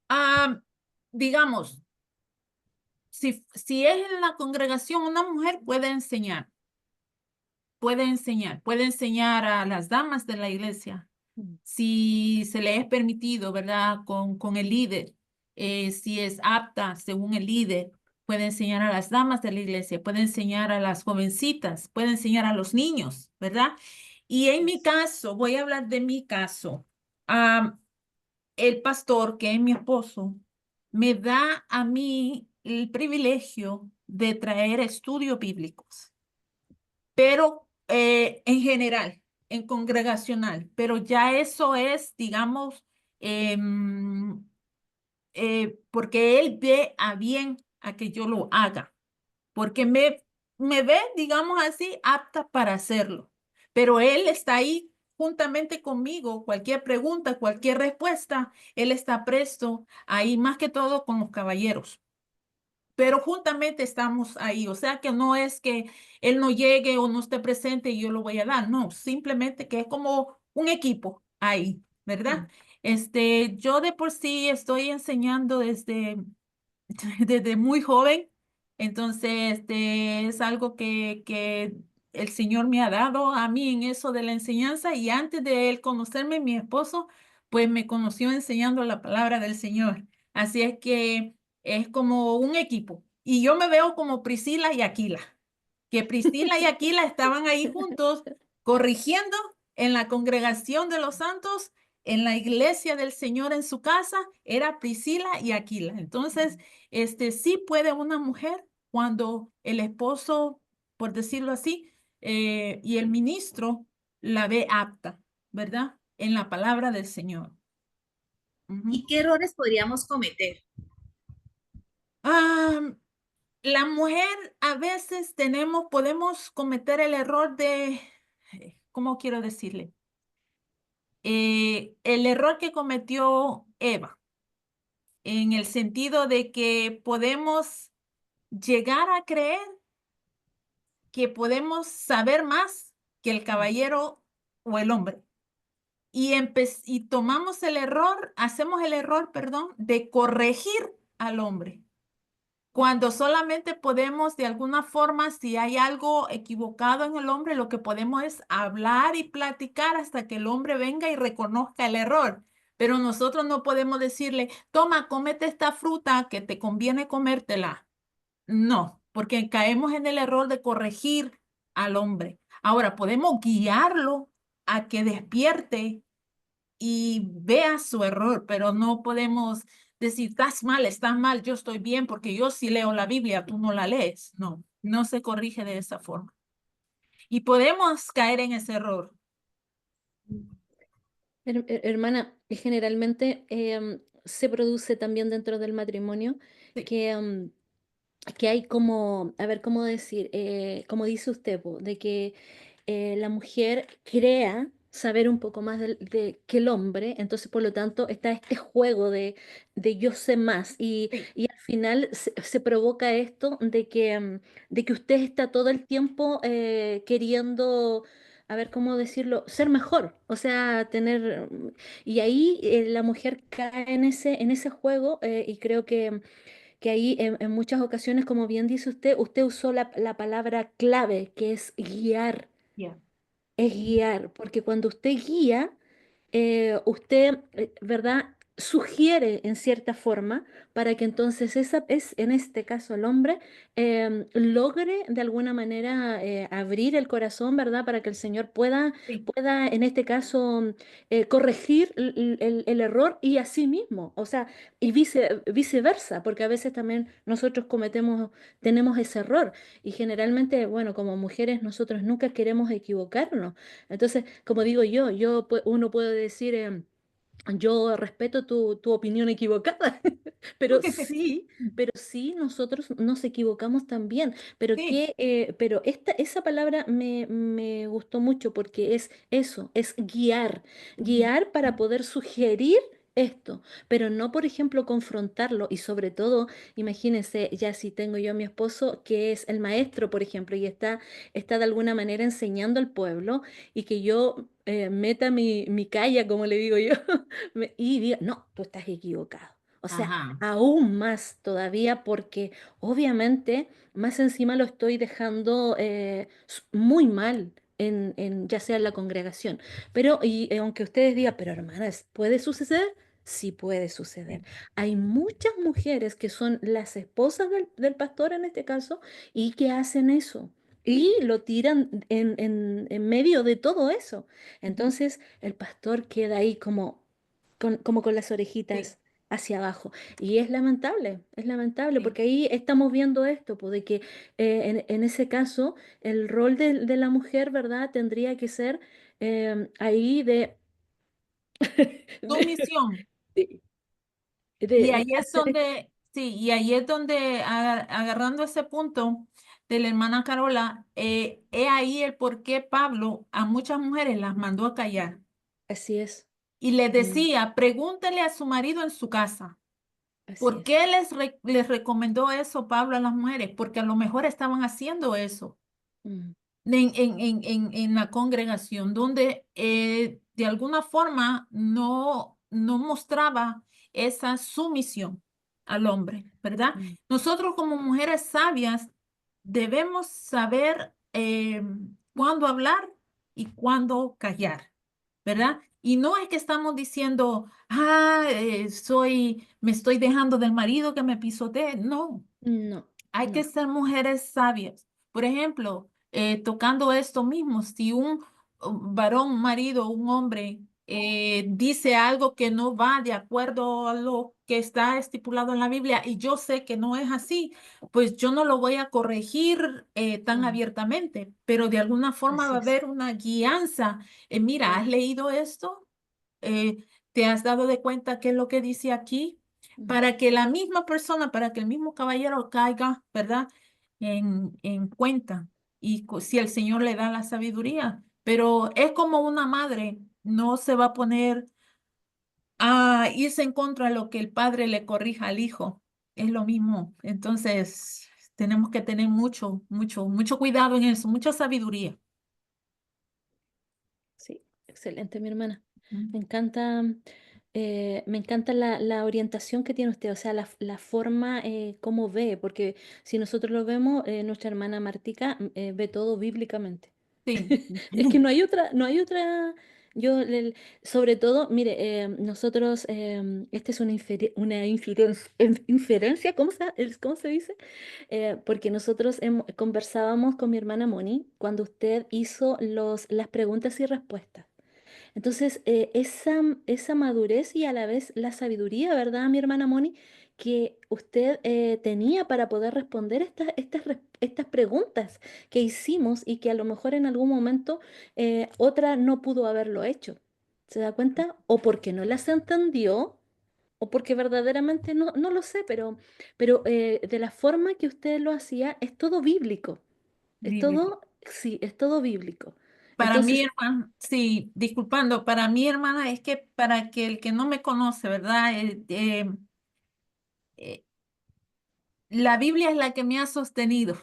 Ah, digamos, si es en la congregación, una mujer puede enseñar, puede enseñar a las damas de la iglesia, Mm. si se le es permitido, ¿verdad? Con el líder, si es apta según el líder, puede enseñar a las damas de la iglesia, puede enseñar a las jovencitas, puede enseñar a los niños, ¿verdad? Y en mi caso, voy a hablar de mi caso. Am, el pastor, que es mi esposo, me da a mí el privilegio de traer estudios bíblicos, pero en general, en congregacional, pero ya eso es, digamos, em, porque él ve a bien a que yo lo haga, porque me ve, digamos así, apta para hacerlo, pero él está ahí juntamente conmigo, cualquier pregunta, cualquier respuesta, él está presto ahí, más que todo con los caballeros, pero juntamente estamos ahí, o sea que no es que él no llegue o no esté presente y yo lo voy a dar, no, simplemente que es como un equipo ahí, ¿verdad? Mm. Yo de por sí estoy enseñando desde muy joven, entonces es algo que el Señor me ha dado a mí en eso de la enseñanza y antes de él conocerme, mi esposo, pues me conoció enseñando la palabra del Señor. Así es que es como un equipo y yo me veo como Priscila y Aquila, que Priscila y Aquila estaban ahí juntos corrigiendo en la congregación de los santos, en la iglesia del Señor en su casa, era Priscila y Aquila. Entonces, sí puede una mujer cuando el esposo, por decirlo así, y el ministro la ve apta, ¿verdad? En la palabra del Señor. Ujú. ¿Y qué errores podríamos cometer? Ah, la mujer a veces podemos cometer el error de, ¿cómo quiero decirle? El error que cometió Eva, en el sentido de que podemos llegar a creer que podemos saber más que el caballero o el hombre. Y tomamos el error, hacemos el error, perdón, de corregir al hombre. Cuando solamente podemos, de alguna forma, si hay algo equivocado en el hombre, lo que podemos es hablar y platicar hasta que el hombre venga y reconozca el error. Pero nosotros no podemos decirle, toma, cómete esta fruta que te conviene comértela. No, porque caemos en el error de corregir al hombre. Ahora, podemos guiarlo a que despierte y vea su error, pero no podemos decir, estás mal, yo estoy bien, porque yo sí leo la Biblia, tú no la lees. No, no se corrige de esa forma. Y podemos caer en ese error. Hermana, generalmente se produce también dentro del matrimonio Sí, que, que hay como, a ver, ¿cómo decir? Como dice usted, po, de que la mujer crea saber un poco más que el hombre, entonces por lo tanto está este juego de yo sé más sí, y al final se provoca esto de que usted está todo el tiempo queriendo, a ver, ¿cómo decirlo? Ser mejor, o sea, tener... Y ahí la mujer cae en ese juego y creo que ahí en muchas ocasiones, como bien dice usted, usted usó la palabra clave, que ya. es guiar, porque cuando usted guía, usted, ¿verdad? Sugiere en cierta forma para que entonces en este caso el hombre, logre de alguna manera abrir el corazón, ¿verdad? Para que el Señor Sí, pueda en este caso, corregir el error y así mismo, o sea, y viceversa, porque a veces también nosotros tenemos ese error y generalmente, bueno, como mujeres nosotros nunca queremos equivocarnos. Entonces, como digo uno puede decir, yo respeto tu opinión equivocada, pero sí nosotros nos equivocamos también. sí. Pero esa palabra me gustó mucho porque es eso, es guiar, Ujú. guiar para poder sugerir esto, pero no, por ejemplo, confrontarlo y sobre todo, imagínense, ya si tengo yo a mi esposo que es el maestro, por ejemplo, y está de alguna manera enseñando al pueblo y que yo meta mi calla, como le digo yo, y diga, no, tú estás equivocado. O sea, Ajá. aún más todavía porque obviamente más encima lo estoy dejando muy mal, ya sea en la congregación. Pero, aunque ustedes digan, pero hermanas, ¿puede suceder? Sí puede suceder. Sí, Hay muchas mujeres que son las esposas del pastor en este caso y que hacen eso. Y lo tiran en medio de todo eso. Entonces el pastor queda ahí como con las sí, orejitas hacia abajo. Y es lamentable, sí. porque ahí estamos viendo esto, pues, de que en ese caso el rol de la mujer, ¿verdad? Tendría que ser ahí Tu de, misión. de, Y de ahí es hacer. donde, sí, y ahí es donde, agarrando ese punto de la hermana Carola, he ahí el por qué Pablo a muchas mujeres las mandó a callar. Así es, Y les mm, decía, pregúntele a su marido en su casa. así ¿Por es. qué les recomendó eso Pablo a las mujeres? Porque a lo mejor estaban haciendo eso Mm, en la congregación, donde de alguna forma no mostraba esa sumisión al hombre, ¿verdad? mm, Nosotros como mujeres sabias debemos saber cuándo hablar y cuándo callar, ¿verdad? Y no es que estamos diciendo, me estoy dejando del marido que me pisotee. No, no, hay que no. ser mujeres sabias. Por ejemplo, tocando esto mismo, si un varón, un marido, un hombre dice algo que no va de acuerdo a lo que está estipulado en la Biblia y yo sé que no es así, pues yo no lo voy a corregir tan Mm, abiertamente, pero de alguna forma va así a es. haber una guianza. Mira, ¿has Mm, leído esto? ¿Te has dado de cuenta qué es lo que dice aquí? mm, Para que la misma persona, para que el mismo caballero caiga, ¿verdad? En cuenta. Y si el Señor le da la sabiduría, pero es como una madre, no se va a poner a irse en contra de lo que el padre le corrija al hijo. Es lo mismo. Entonces, tenemos que tener mucho cuidado en eso, mucha sabiduría. sí, excelente, mi hermana. Mm. Me encanta la orientación que tiene usted, o sea, la forma como ve, porque si nosotros lo vemos, nuestra hermana Martica ve todo bíblicamente. Sí. Es que no hay otra, yo, sobre todo, mire, nosotros, esta es una inferencia, ¿cómo se dice? Porque nosotros conversábamos con mi hermana Moni cuando usted hizo las preguntas y respuestas. Entonces, esa madurez y a la vez la sabiduría, ¿verdad, mi hermana Moni? Que usted tenía para poder responder estas preguntas que hicimos y que a lo mejor en algún momento otra no pudo haberlo hecho. ¿Se da cuenta? O porque no las entendió, o porque verdaderamente no lo sé, pero de la forma que usted lo hacía es todo bíblico. Es Bíblico. todo, sí, es todo bíblico. Para mí, Entonces, hermana, sí, disculpando, para mí, hermana, es que para que el que no me conoce, ¿verdad? Eh, la Biblia es la que me ha sostenido.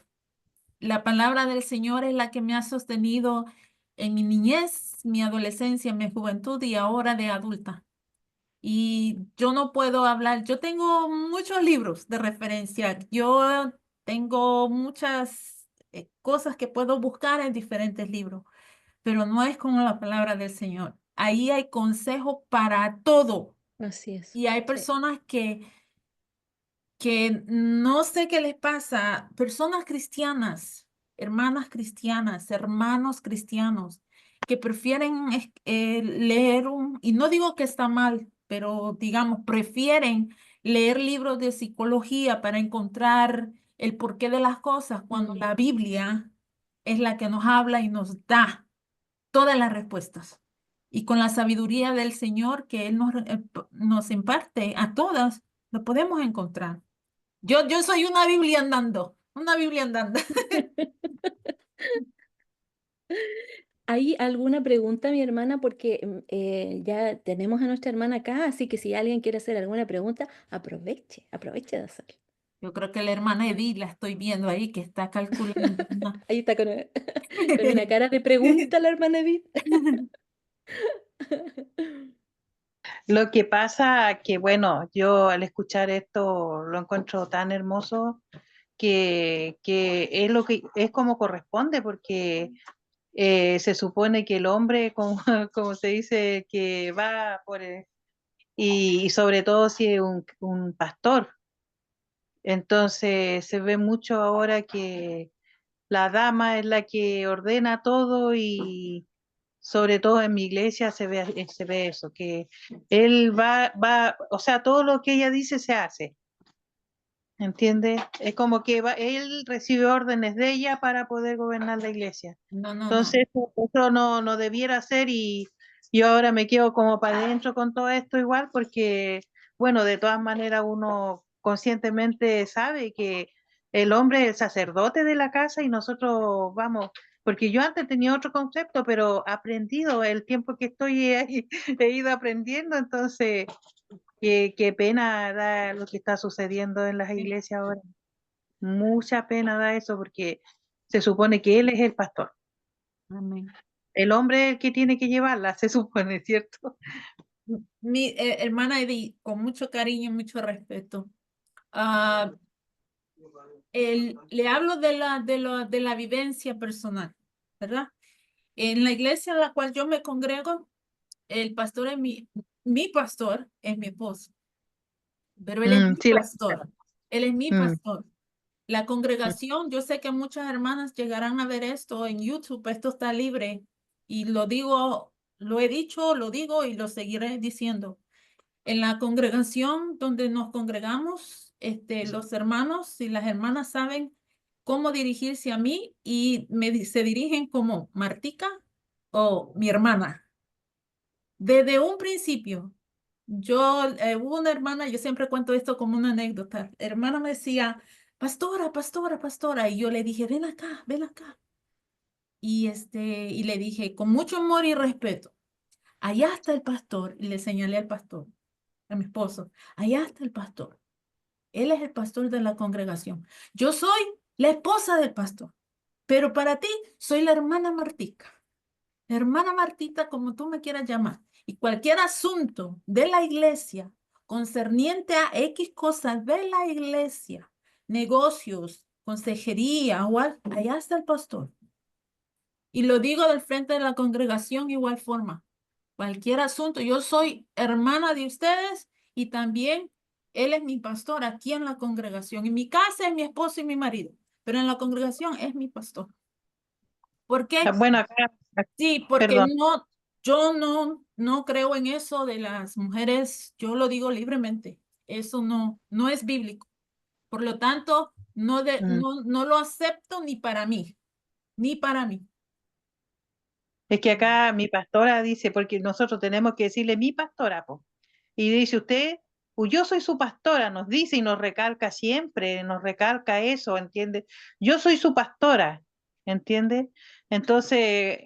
La palabra del Señor es la que me ha sostenido en mi niñez, mi adolescencia, mi juventud y ahora de adulta. Y yo no puedo hablar, yo tengo muchos libros de referencia, yo tengo muchas cosas que puedo buscar en diferentes libros, pero no es como la palabra del Señor. Ahí hay consejo para todo. así es. Y hay Sí. personas que no sé qué les pasa, personas cristianas, hermanas cristianas, hermanos cristianos, que prefieren leer y no digo que está mal, pero digamos, prefieren leer libros de psicología para encontrar el porqué de las cosas, cuando Mm, la Biblia es la que nos habla y nos da todas las respuestas. Y con la sabiduría del Señor que Él nos imparte a todas, lo podemos encontrar. Yo soy una Biblia andando, una Biblia andando. ¿Hay alguna pregunta, mi hermana? Porque ya tenemos a nuestra hermana acá, así que si alguien quiere hacer alguna pregunta, aproveche de hacerlo. Yo creo que la hermana Edith la estoy viendo ahí que está calculando. ¿No? Ahí está con una cara de pregunta la hermana Edith. Lo que pasa que, bueno, yo al escuchar esto lo encuentro tan hermoso que es lo que es como corresponde, porque se supone que el hombre, como, como se dice, que va por y sobre todo si es un pastor. Entonces se ve mucho ahora que la dama es la que ordena todo y sobre todo en mi iglesia se ve eso, que él o sea, todo lo que ella dice se hace. ¿Entiendes? Es como que él recibe órdenes de ella para poder gobernar la iglesia. No, no, no. Entonces, eso no debiera ser y yo ahora me quedo como para adentro con todo esto igual porque, bueno, de todas maneras uno conscientemente sabe que el hombre es el sacerdote de la casa y nosotros vamos, porque yo antes tenía otro concepto, pero aprendido el tiempo que estoy ahí, he ido aprendiendo, entonces qué pena da lo que está sucediendo en las iglesias ahora. Mucha pena da eso porque se supone que él es el pastor. Amén. El hombre es el que tiene que llevarla, se supone, ¿cierto? Mi hermana Edith, con mucho cariño y mucho respeto, le hablo de la vivencia personal, ¿verdad? En la iglesia en la cual yo me congrego, el pastor es mi pastor, es mi esposo, pero él es mi Sí, pastor, él es mi mm, pastor. La congregación, yo sé que muchas hermanas llegarán a ver esto en YouTube, esto está libre y lo digo, lo he dicho, lo digo y lo seguiré diciendo. En la congregación donde nos congregamos, los hermanos y las hermanas saben cómo dirigirse a mí y se dirigen como Martica o mi hermana. Desde un principio, hubo una hermana, yo siempre cuento esto como una anécdota. La hermana me decía, pastora, pastora, pastora, y yo le dije, ven acá, ven acá. Y le dije, con mucho amor y respeto, allá está el pastor, y le señalé al pastor, a mi esposo, allá está el pastor. Él es el pastor de la congregación. Yo soy la esposa del pastor, pero para ti soy la hermana Martica. Hermana Martita, como tú me quieras llamar, y cualquier asunto de la iglesia concerniente a X cosas de la iglesia, negocios, consejería o algo, allá está el pastor. Y lo digo del frente de la congregación igual forma. Cualquier asunto, yo soy hermana de ustedes y también él es mi pastor aquí en la congregación. En mi casa es mi esposo y mi marido, pero en la congregación es mi pastor. ¿Por qué? bueno, acá, Sí, porque perdón. yo no creo en eso de las mujeres, yo lo digo libremente, eso no es bíblico. Por lo tanto, Mm. no lo acepto ni para mí, ni para mí. Es que acá mi pastora dice, porque nosotros tenemos que decirle mi pastora, po. Y dice usted, pues yo soy su pastora, nos dice y nos recalca siempre, nos recalca eso, ¿entiende? Yo soy su pastora, ¿entiende? Entonces,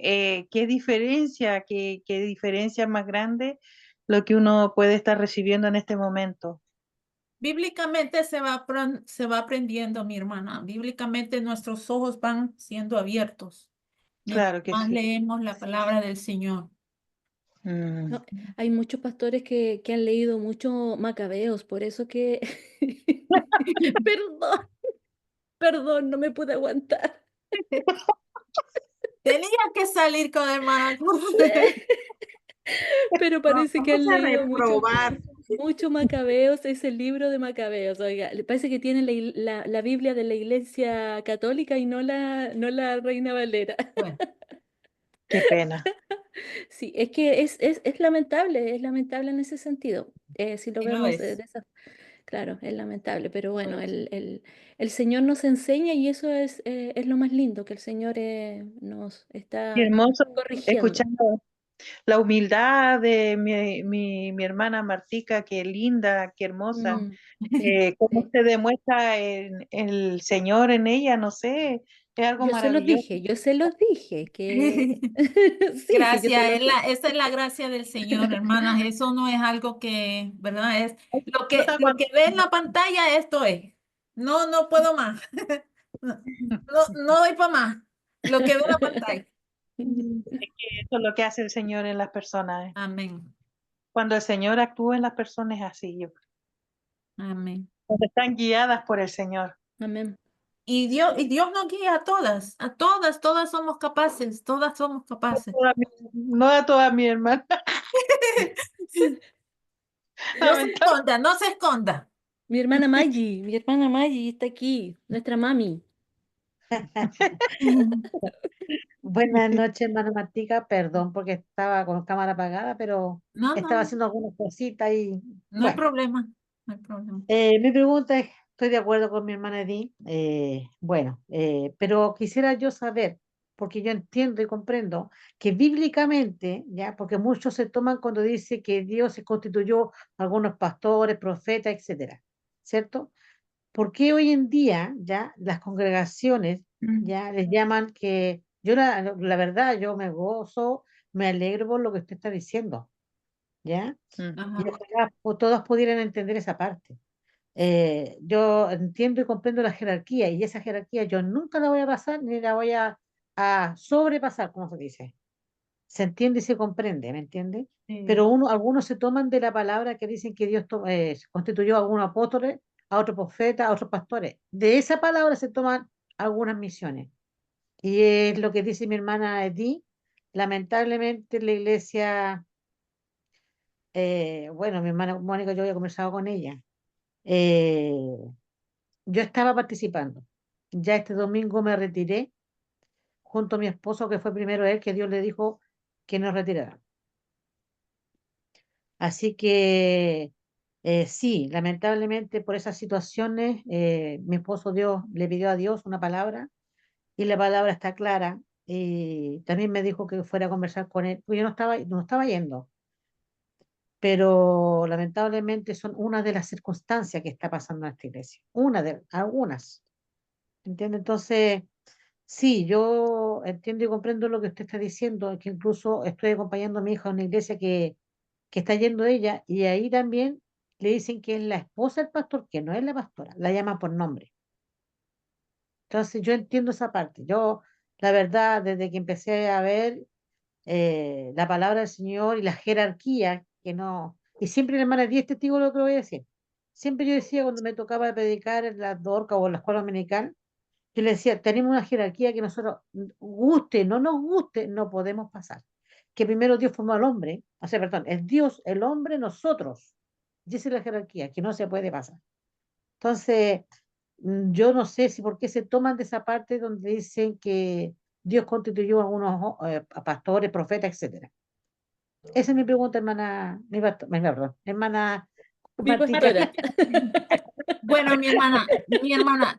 qué diferencia más grande lo que uno puede estar recibiendo en este momento. Bíblicamente se va aprendiendo, mi hermana. Bíblicamente nuestros ojos van siendo abiertos mientras Claro que más sí. leemos la palabra del Señor. Mm. No, hay muchos pastores que han leído mucho Macabeos, por eso que... Perdón, perdón, no me pude aguantar. Tenía que salir con hermana. Pero parece que Vamos han a leído reprobar. mucho Macabeos, es el libro de Macabeos. Oiga, le parece que tienen la Biblia de la Iglesia Católica y no la Reina Valera. Bueno, Qué pena. Sí, es que es lamentable en ese sentido. Si lo sí lo vemos de es. esa, claro, es lamentable, pero bueno, Lo es. el Señor nos enseña y eso es lo más lindo, que el Señor nos Qué está hermoso corrigiendo. escuchando la humildad de mi hermana Martica, qué linda, qué hermosa. Mm, Cómo sí. se demuestra el Señor en ella, no sé, es algo maravilloso. Yo se los dije, que sí, sí, yo se Gracias, los dije. esa es la gracia del Señor, hermanas. Eso no es algo que, ¿verdad? Es Nota lo cuando- que ve en la pantalla, esto es. No puedo más. No doy para más. Lo que ve en la pantalla. Eso es lo que hace el Señor en las personas. Amén. Cuando el Señor actúa en las personas es así, Amén. cuando están guiadas por el Señor. Amén. Y Dios nos guía a todas somos capaces, todas somos capaces. No a toda mi hermana. No se esconda, no se esconda. Mi hermana Maggie está aquí, nuestra mami. Buenas noches, hermana Martica. Perdón porque estaba con cámara apagada, pero No, estaba no, haciendo algunas cositas y no hay bueno. problema, no hay problema. Mi pregunta es, estoy de acuerdo con mi hermana Edith, pero quisiera yo saber, porque yo entiendo y comprendo que bíblicamente, ya, porque muchos se toman cuando dice que Dios se constituyó algunos pastores, profetas, etcétera, ¿cierto? ¿Por qué hoy en día ya las congregaciones ya les llaman que yo la verdad yo me gozo, me alegro por lo que usted está diciendo, ¿ya? Y Ajá. ojalá todos pudieran entender esa parte. Yo entiendo y comprendo la jerarquía y esa jerarquía yo nunca la voy a pasar ni la voy a sobrepasar, como se dice. Se entiende y se comprende, ¿me entiende? Sí. Pero algunos se toman de la palabra que dicen que Dios constituyó a algunos apóstoles, a otros profetas, a otros pastores. De esa palabra se toman algunas misiones. Y es lo que dice mi hermana Edith. Lamentablemente la iglesia, bueno, mi hermana Mónica, yo había conversado con ella. eh, Yo estaba participando. Ya este domingo me retiré junto a mi esposo, que fue primero él, que Dios le dijo que nos retirara. Así que sí, lamentablemente por esas situaciones, mi esposo le pidió a Dios una palabra y la palabra está clara. Y también me dijo que fuera a conversar con él, pues yo no estaba yendo, pero lamentablemente son una de las circunstancias que está pasando en esta iglesia, una de algunas, ¿entiende? Entonces, sí, yo entiendo y comprendo lo que usted está diciendo, que incluso estoy acompañando a mi hija a una iglesia que está yendo ella, y ahí también le dicen que es la esposa del pastor, que no es la pastora, la llama por nombre. Entonces yo entiendo esa parte. Yo, la verdad, desde que empecé a ver la palabra del Señor y la jerarquía, que no, y siempre, hermana, 10 testigos de lo que voy a decir. Siempre yo decía cuando me tocaba predicar en la Dorca o en la escuela dominical, yo le decía, tenemos una jerarquía que nosotros, guste, no nos guste, no podemos pasar. Que primero Dios formó al hombre, o sea, perdón, es Dios, el hombre, nosotros. Y esa es la jerarquía, que no se puede pasar. Entonces, yo no sé si por qué se toman de esa parte donde dicen que Dios constituyó a unos a pastores, profetas, etcétera. Esa es mi pregunta, hermana, perdón, hermana Mi Martica. pastora. Bueno, mi hermana,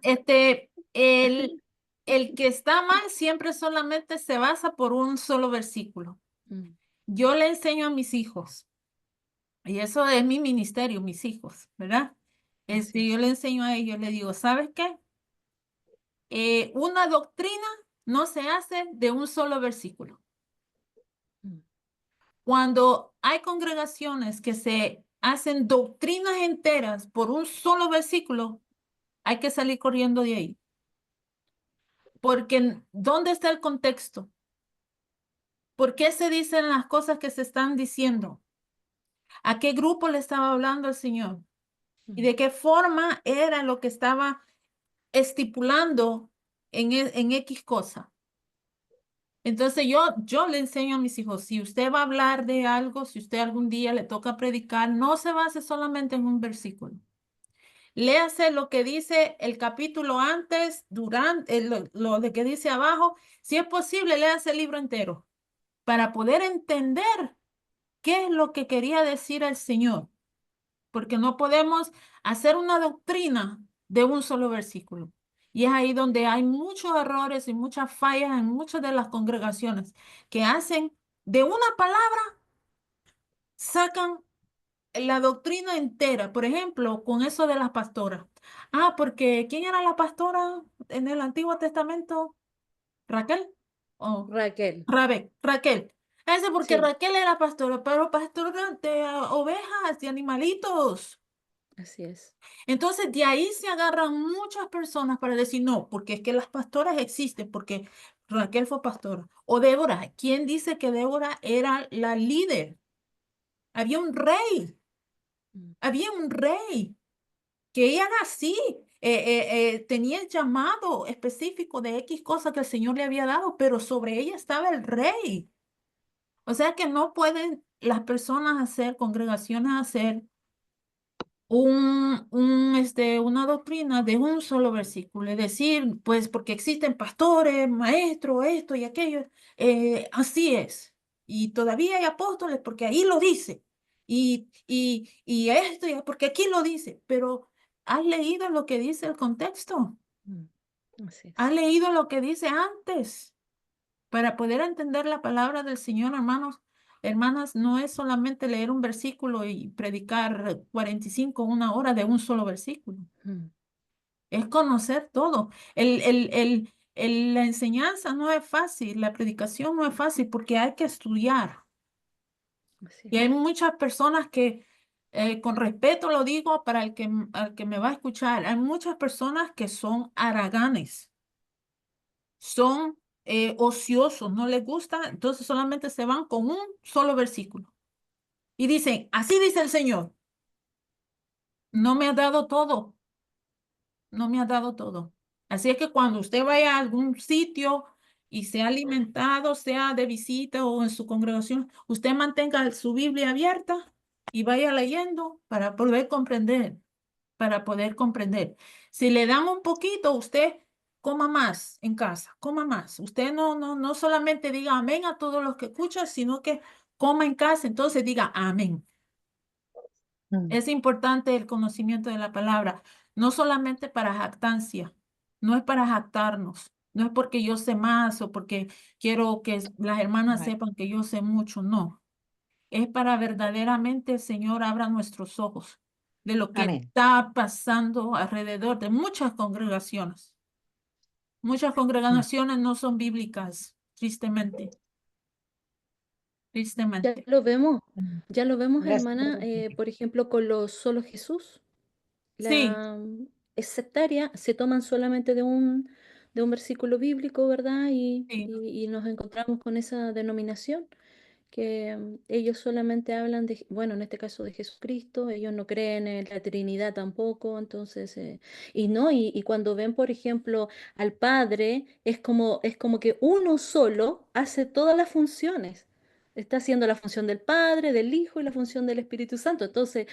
el que está mal siempre solamente se basa por un solo versículo. Mm, Yo le enseño a mis hijos, y eso es mi ministerio, mis hijos, ¿verdad? así Yo es. le enseño a ellos, le digo, ¿sabes qué? Una doctrina no se hace de un solo versículo. Mm, Cuando hay congregaciones que se hacen doctrinas enteras por un solo versículo, hay que salir corriendo de ahí. Porque ¿dónde está el contexto? ¿Por qué se dicen las cosas que se están diciendo? ¿A qué grupo le estaba hablando el Señor? ¿Y mm, de qué forma era lo que estaba estipulando en X cosa? Entonces yo le enseño a mis hijos, si usted va a hablar de algo, si usted algún día le toca predicar, no se base solamente en un versículo. Léase lo que dice el capítulo antes, durante, lo de que dice abajo. Si es posible, léase el libro entero para poder entender qué es lo que quería decir el Señor. Porque no podemos hacer una doctrina de un solo versículo. Y es ahí donde hay muchos errores y muchas fallas en muchas de las congregaciones que hacen de una palabra, sacan la doctrina entera. Por ejemplo, con eso de las pastoras. Ah, porque ¿quién era la pastora en el Antiguo Testamento? ¿Raquel? ¿O Raquel, Raquel? Ese porque sí, Raquel era pastora, pero pastora de ovejas, de animalitos. así es. Entonces, de ahí se agarran muchas personas para decir, no, porque es que las pastoras existen, porque Raquel fue pastora. O Débora, ¿quién dice que Débora era la líder? Había un rey, Mm, había un rey, que ella era así. tenía el llamado específico de X cosa que el Señor le había dado, pero sobre ella estaba el rey. O sea que no pueden las personas hacer, congregaciones hacer una doctrina de un solo versículo. Es decir, pues porque existen pastores, maestros, esto y aquello, así es. Y todavía hay apóstoles porque ahí lo dice. Y esto, porque aquí lo dice. Pero ¿has leído lo que dice el contexto? Así ¿Has es. leído lo que dice antes? Para poder entender la palabra del Señor, hermanos, hermanas, no es solamente leer un versículo y predicar 45, una hora de un solo versículo. Mm, Es conocer todo. La enseñanza no es fácil, la predicación no es fácil porque hay que estudiar. así Y hay es. muchas personas que, con respeto lo digo para al que me va a escuchar, hay muchas personas que son haraganes, son ociosos, no les gusta, entonces solamente se van con un solo versículo. Y dicen, así dice el Señor, no me ha dado todo, no me ha dado todo. Así es que cuando usted vaya a algún sitio y sea alimentado, sea de visita o en su congregación, usted mantenga su Biblia abierta y vaya leyendo para poder comprender, para poder comprender. Si le dan un poquito, usted coma más en casa, coma más. Usted no solamente diga amén a todos los que escuchan, sino que coma en casa, entonces diga amén. Mm. Es importante el conocimiento de la palabra, no solamente para jactancia, no es para jactarnos, no es porque yo sé más o porque quiero que las hermanas Right. sepan que yo sé mucho, no. Es para verdaderamente el Señor abra nuestros ojos de lo que Amén. está pasando alrededor de muchas congregaciones. Muchas Mm. congregaciones no son bíblicas, tristemente, Ya tristemente. lo vemos, Mm. ya lo vemos, Gracias por hermana, compartir. por ejemplo, con los solo Jesús. Sí, Es sectaria, se toman solamente de un versículo bíblico, ¿verdad? sí, Y nos encontramos con esa denominación, que ellos solamente hablan de, bueno, en este caso de Jesucristo, ellos no creen en la Trinidad tampoco, entonces, y no, y cuando ven, por ejemplo, al Padre, es como que uno solo hace todas las funciones. Está haciendo la función del Padre, del Hijo y la función del Espíritu Santo. Entonces,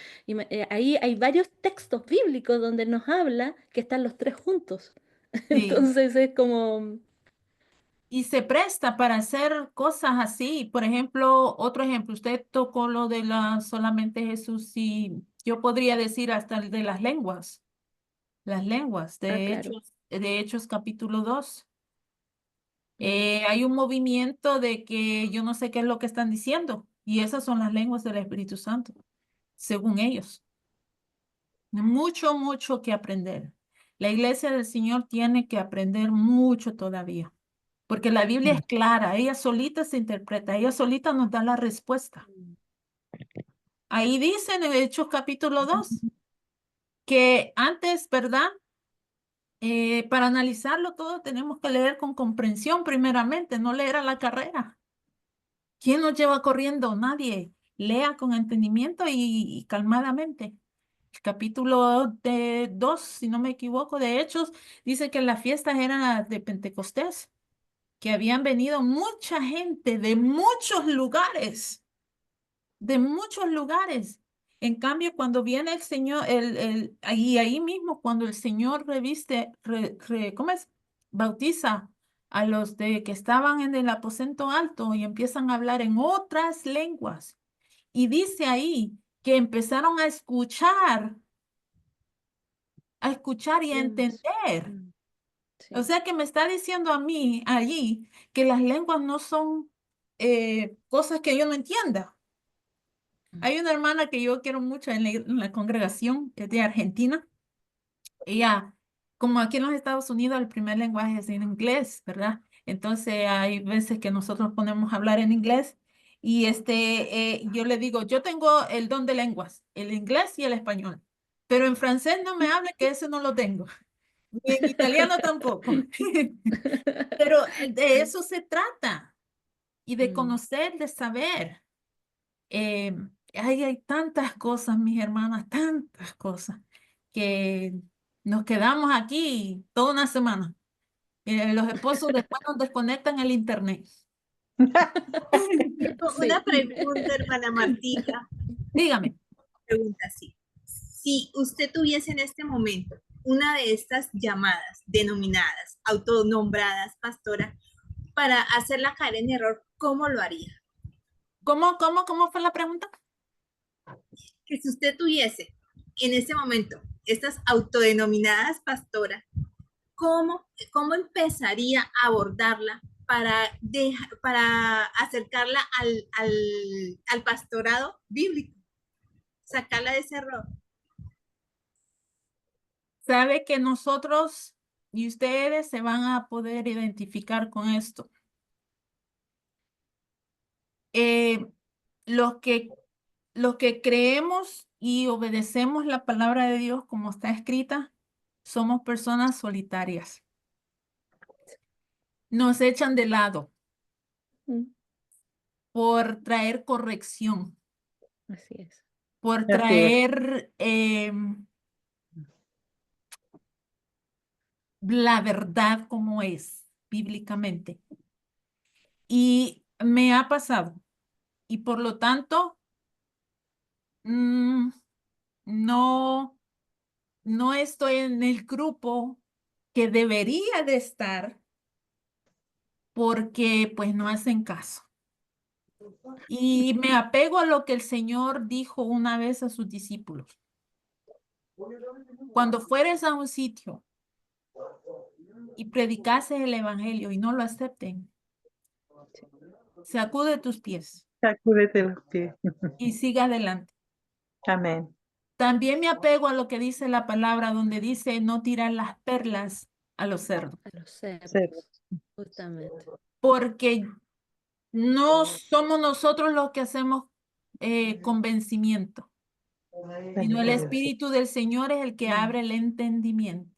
ahí hay varios textos bíblicos donde nos habla que están los tres juntos. sí. Entonces es como, Y se presta para hacer cosas así. Por ejemplo, otro ejemplo, usted tocó lo de la solamente Jesús y yo podría decir hasta el de las lenguas, ah, claro. de Hechos capítulo 2. Mm, Hay un movimiento de que yo no sé qué es lo que están diciendo y esas son las lenguas del Espíritu Santo, según ellos. Mucho, mucho que aprender. La iglesia del Señor tiene que aprender mucho todavía. Porque la Biblia Mm. es clara, ella solita se interpreta, ella solita nos da la respuesta. mm, Ahí dice en Hechos capítulo 2 que antes, ¿verdad? Para analizarlo todo tenemos que leer con comprensión primeramente, no leer a la carrera. ¿Quién nos lleva corriendo? Nadie. Lea con entendimiento y calmadamente. El capítulo 2, si no me equivoco, de Hechos, dice que las fiestas eran las de Pentecostés, que habían venido mucha gente de muchos lugares. En cambio, cuando viene el Señor, ahí mismo, cuando el Señor ¿cómo es? Bautiza a los de que estaban en el aposento alto y empiezan a hablar en otras lenguas. Y dice ahí que empezaron a escuchar y a idiomas. entender. Mm, O sí. sea que me está diciendo a mí allí que las lenguas no son cosas que yo no entienda. Mm, Hay una hermana que yo quiero mucho en la congregación, es de Argentina. Ella, como aquí en los Estados Unidos, el primer lenguaje es en inglés, ¿verdad? Entonces hay veces que nosotros ponemos a hablar en inglés y yo le digo, yo tengo el don de lenguas, el inglés y el español, pero en francés no me hable que ese no lo tengo, ni en italiano tampoco. Pero de eso se trata y de Mm, conocer, de saber. Hay tantas cosas, mis hermanas, tantas cosas que Nos quedamos aquí toda una semana. Los esposos después nos desconectan el internet. Tengo Sí. una pregunta, hermana Martica. Dígame. Pregunta así. Si usted tuviese en este momento una de estas llamadas denominadas, autonombradas pastora, para hacerla caer en error, ¿cómo lo haría? ¿Cómo fue la pregunta? Que si usted tuviese en este momento estas autodenominadas pastoras, ¿cómo empezaría a abordarla para acercarla al pastorado bíblico? Sacarla de ese error. Sabe que nosotros y ustedes se van a poder identificar con esto. Los que creemos y obedecemos la palabra de Dios como está escrita, somos personas solitarias. Nos echan de lado Mm, por traer corrección, así es. por Así es. traer la verdad como es bíblicamente. Y me ha pasado. Y por lo tanto, no estoy en el grupo que debería de estar porque pues no hacen caso. Y me apego a lo que el Señor dijo una vez a sus discípulos. Cuando fueres a un sitio y predicases el evangelio y no lo acepten, sacude tus pies Sacúdete los pies. y siga adelante. Amén. También me apego a lo que dice la palabra, donde dice no tirar las perlas a los cerdos, A los cerdos, Cerdos. justamente. porque no somos nosotros los que hacemos convencimiento, sino el Espíritu del Señor es el que abre el entendimiento.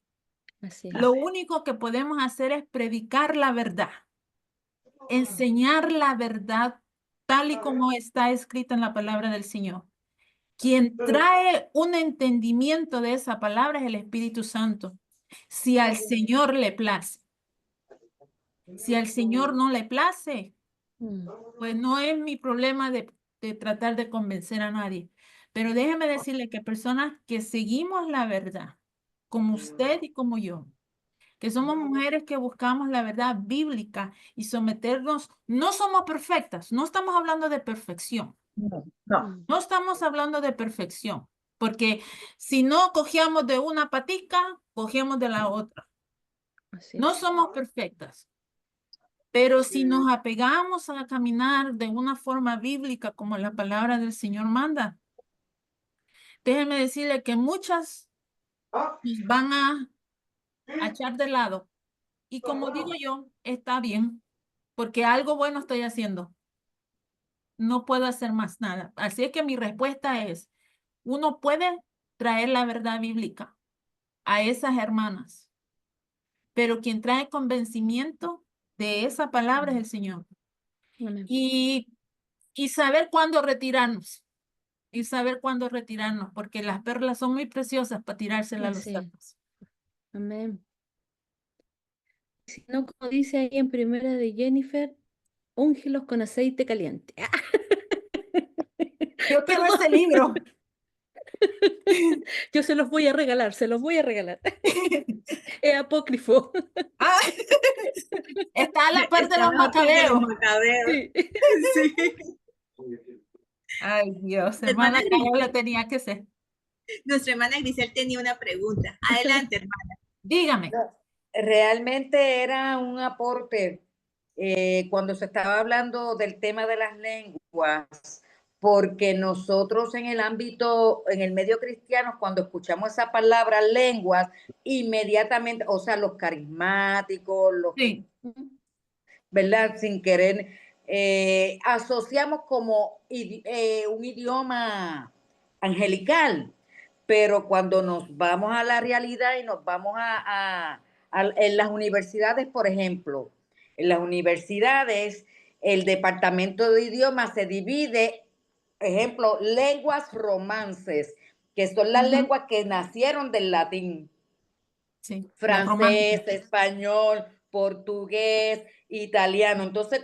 Así es. Lo único que podemos hacer es predicar la verdad, enseñar la verdad tal y como está escrita en la palabra del Señor. Quien trae un entendimiento de esa palabra es el Espíritu Santo. Si al Señor le place. Si al Señor no le place, Mm, pues no es mi problema de tratar de convencer a nadie. Pero déjeme decirle que personas que seguimos la verdad, como usted y como yo, que somos mujeres que buscamos la verdad bíblica y someternos, no somos perfectas, no estamos hablando de perfección. No, no. mm, No estamos hablando de perfección, porque si no cogíamos de una patica, cogíamos de la otra. así No es. somos perfectas, pero si nos apegamos a caminar de una forma bíblica como la palabra del Señor manda, déjenme decirle que muchas nos van a echar de lado. Y como digo yo, está bien, porque algo bueno estoy haciendo. No puedo hacer más nada. Así es que mi respuesta es, uno puede traer la verdad bíblica a esas hermanas, pero quien trae convencimiento de esa palabra es el Señor. Amén. Y saber cuándo retirarnos, y saber cuándo retirarnos, porque las perlas son muy preciosas para tirárselas a los Así es. cerdos. Amén. Si no, como dice ahí en primera de Jennifer, úngelos con aceite caliente. Yo quiero Perdón, ese libro. yo se los voy a regalar, se los voy a regalar. Es apócrifo. Ah, está a la par de Está los mejor que el de los macabeos. macabeos. Sí. Sí. Ay, Dios, Hermana hermana, que yo le Grisel, tenía que ser. nuestra hermana Grisel tenía una pregunta. Adelante, hermana. Dígame. No, realmente era un aporte cuando se estaba hablando del tema de las lenguas, porque nosotros en el ámbito, en el medio cristiano, cuando escuchamos esa palabra lenguas, inmediatamente, o sea, los carismáticos, los que, Sí, ¿verdad? Sin querer, asociamos como un idioma angelical, pero cuando nos vamos a la realidad y nos vamos en las universidades, por ejemplo, en las universidades, el departamento de idiomas se divide, ejemplo, lenguas romances, que son las lenguas que nacieron del latín. Sí, la francés, románica. español, portugués, italiano. Entonces,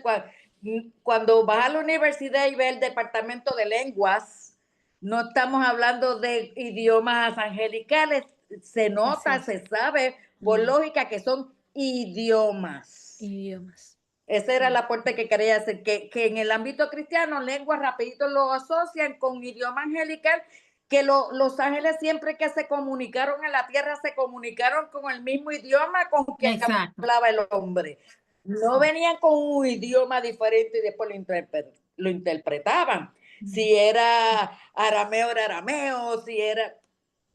cuando vas a la universidad y ves el departamento de lenguas, no estamos hablando de idiomas angelicales, se nota, es. se sabe por Mm, lógica que son idiomas. idiomas. Esa era Sí. la aporte que quería hacer, que en el ámbito cristiano, lenguas rapidito lo asocian con idioma angelical, que los ángeles siempre que se comunicaron en la tierra, se comunicaron con el mismo idioma con que Exacto. hablaba el hombre. No venían con un idioma diferente y después lo interpretaban. Si era arameo, si era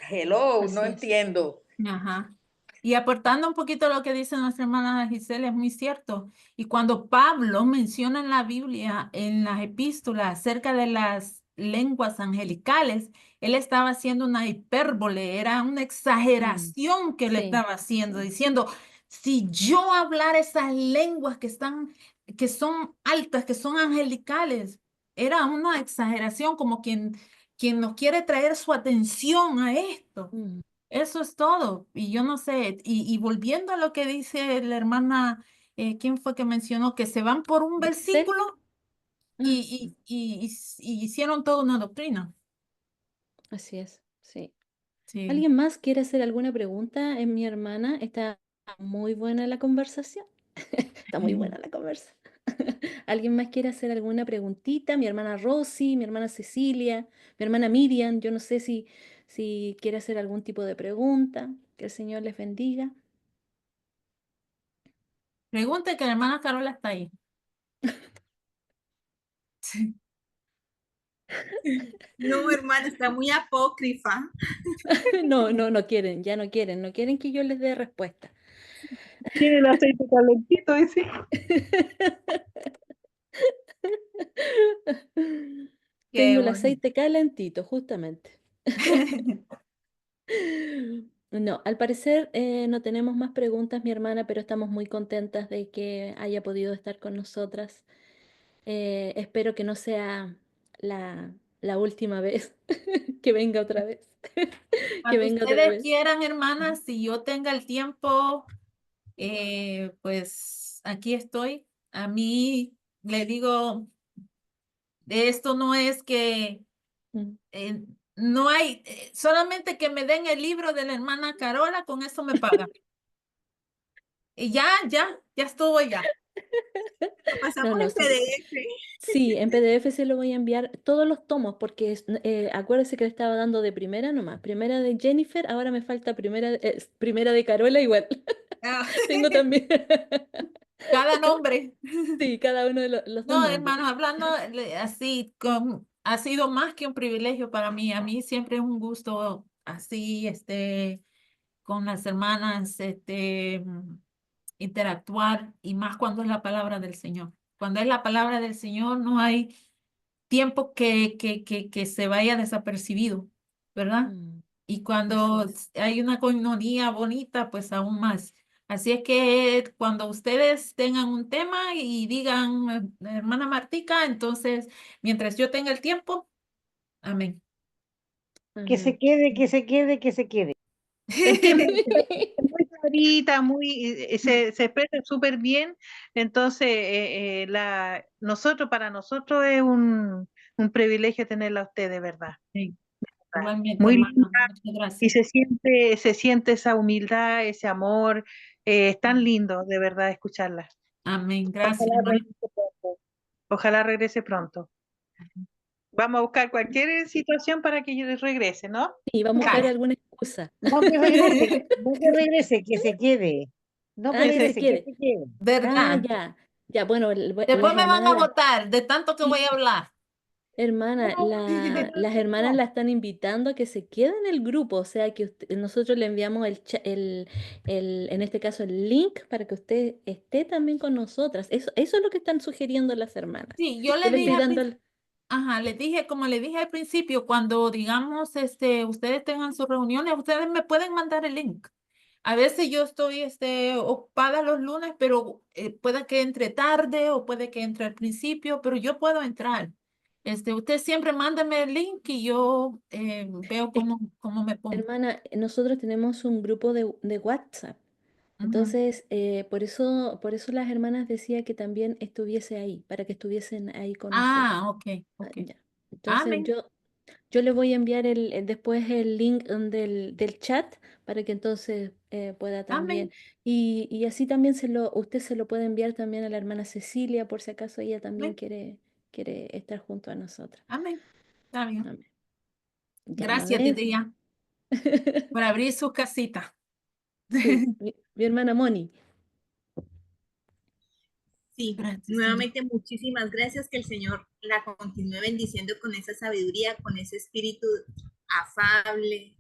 hello, Así no es. entiendo. Ajá. Y aportando un poquito lo que dice nuestra hermana Gisela, es muy cierto. Y cuando Pablo menciona en la Biblia, en las epístolas, acerca de las lenguas angelicales, él estaba haciendo una hipérbole, era una exageración que le Sí. estaba haciendo, diciendo, si yo hablara esas lenguas que son altas, que son angelicales, era una exageración, como quien nos quiere traer su atención a esto. Mm, Eso es todo. Y yo no sé, y volviendo a lo que dice la hermana, ¿quién fue que mencionó? Que se van por un ¿Giselle? versículo Ah, y hicieron toda una doctrina. así es. Sí. Sí. ¿Alguien más quiere hacer alguna pregunta en mi hermana? Está muy buena la conversación. Está muy buena la conversa. ¿Alguien más quiere hacer alguna preguntita? Mi hermana Rosy, mi hermana Cecilia, mi hermana Miriam. Yo no sé si quiere hacer algún tipo de pregunta. Que el Señor les bendiga. Pregunta que la hermana Carola está ahí. Sí. No, hermana, está muy apócrifa. No, no, no quieren, ya no quieren, no quieren que yo les dé respuesta. Tiene el aceite calentito, dice. Qué Tengo el bonito. aceite calentito, justamente. No, al parecer no tenemos más preguntas, mi hermana, pero estamos muy contentas de que haya podido estar con nosotras. Espero que no sea la última vez, que venga otra vez, que Cuando venga otra ustedes vez. quieran, hermanas, si yo tenga el tiempo, pues aquí estoy. A mí le digo, esto no es que Mm. no hay, solamente que me den el libro de la hermana Carola, con eso me pagan. Y ya estuvo ya. Lo No, pasamos no, en sí. PDF. Sí, en PDF se lo voy a enviar todos los tomos, porque acuérdese que le estaba dando de primera nomás. Primera de Jennifer, ahora me falta primera de Carola igual. Ah, Tengo también. cada nombre. Sí, cada uno de los dos No, nombres. hermano, hablando así, ha sido más que un privilegio para mí. A mí siempre es un gusto así, con las hermanas, interactuar y más cuando es la palabra del Señor. Cuando es la palabra del Señor no hay tiempo que se vaya desapercibido, ¿verdad? Mm, Y así cuando es. hay una coinonía bonita, pues aún más. Así es que cuando ustedes tengan un tema y digan, hermana Martica, entonces, mientras yo tenga el tiempo, amén. Que se Amén. quede, que se quede, que se quede. Es que es muy clarita, se expresa súper bien. Entonces, para nosotros es un privilegio tenerla a usted, de verdad. Sí, igualmente, Muy hermana, linda muchas y gracias. se siente esa humildad, ese amor. Es tan lindo, de verdad, escucharla. Amén, gracias, Ojalá hermana. regrese pronto. Ojalá regrese pronto. Vamos a buscar cualquier situación para que yo regrese, ¿no? Sí, vamos a buscar Gracias. alguna excusa. No que regrese, no que regrese, que se quede. No que Ah, que se regrese, que quede. se quede. Ah, ¿Verdad? ya. Ya, bueno, Después las me van a hermanas, votar de tanto que voy a hablar. hermana, No, las hermanas la están invitando a que se quede en el grupo, o sea que nosotros le enviamos en este caso el link para que usted esté también con nosotras. Eso es lo que están sugiriendo las hermanas. Sí, yo Yo le le dije estoy al dando principio. Ajá, les dije, como le dije al principio, cuando digamos, ustedes tengan sus reuniones, ustedes me pueden mandar el link. A veces yo estoy, ocupada los lunes, pero puede que entre tarde o puede que entre al principio, pero yo puedo entrar. Usted siempre mándame el link y yo veo cómo me pongo. Hermana, nosotros tenemos un grupo de WhatsApp. Ujú. Entonces, por eso las hermanas decía que también estuviese ahí, para que estuviesen ahí con nosotros. Ah, ok, Ah, ok. ya. Entonces, Amén. yo le voy a enviar después el link del chat para que entonces pueda también. Amén. Y así también usted se lo puede enviar también a la hermana Cecilia, por si acaso ella también Amén. quiere estar junto a nosotros. Amén. Está bien. Amén. Ya no Gracias, ves. Titilla, por abrir su casita. Sí, mi hermana Moni. Sí, Gracias, Señor. nuevamente muchísimas gracias, que el Señor la continúe bendiciendo con esa sabiduría, con ese espíritu afable,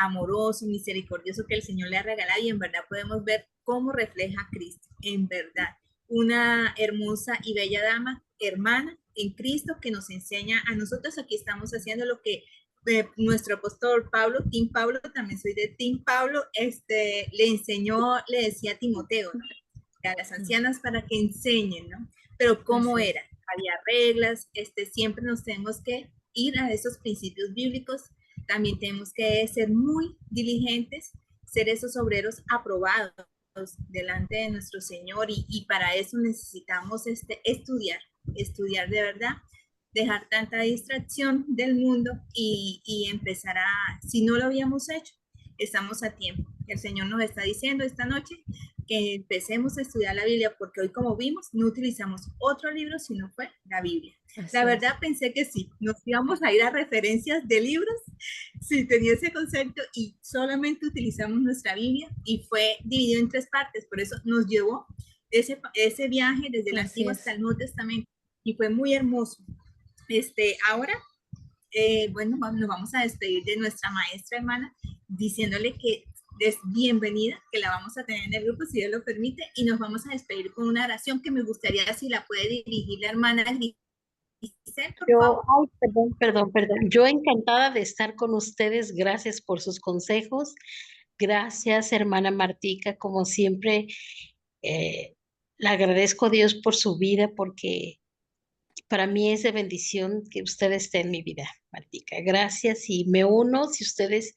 amoroso, misericordioso que el Señor le ha regalado, y en verdad podemos ver cómo refleja a Cristo, en verdad. Una hermosa y bella dama, hermana en Cristo, que nos enseña a nosotros. Aquí estamos haciendo lo que nuestro apóstol Pablo, Tim Pablo, también soy de Tim Pablo, le enseñó, le decía a Timoteo, ¿no?, a las ancianas para que enseñen, ¿no? Pero ¿cómo Así es. era? Había reglas, siempre nos tenemos que ir a esos principios bíblicos. También tenemos que ser muy diligentes, ser esos obreros aprobados delante de nuestro Señor, y para eso necesitamos estudiar de verdad, dejar tanta distracción del mundo, y empezar si no lo habíamos hecho, estamos a tiempo. El Señor nos está diciendo esta noche que empecemos a estudiar la Biblia, porque hoy, como vimos, no utilizamos otro libro, sino fue la Biblia. La Así verdad es. pensé que sí, nos íbamos a ir a referencias de libros, sí tenía ese concepto, y solamente utilizamos nuestra Biblia, y fue dividido en 3 partes. Por eso nos llevó ese viaje desde el Así Antiguo hasta es. el Nuevo Testamento, y fue muy hermoso. Ahora, bueno, nos vamos a despedir de nuestra maestra hermana, diciéndole que es bienvenida, que la vamos a tener en el grupo, si Dios lo permite, y nos vamos a despedir con una oración que me gustaría si la puede dirigir la hermana Giselle, por favor. Ay, perdón. Yo encantada de estar con ustedes. Gracias por sus consejos. Gracias, hermana Martica. Como siempre, eh, le agradezco a Dios por su vida, porque para mí es de bendición que usted esté en mi vida, Martica. Gracias, y me uno, si ustedes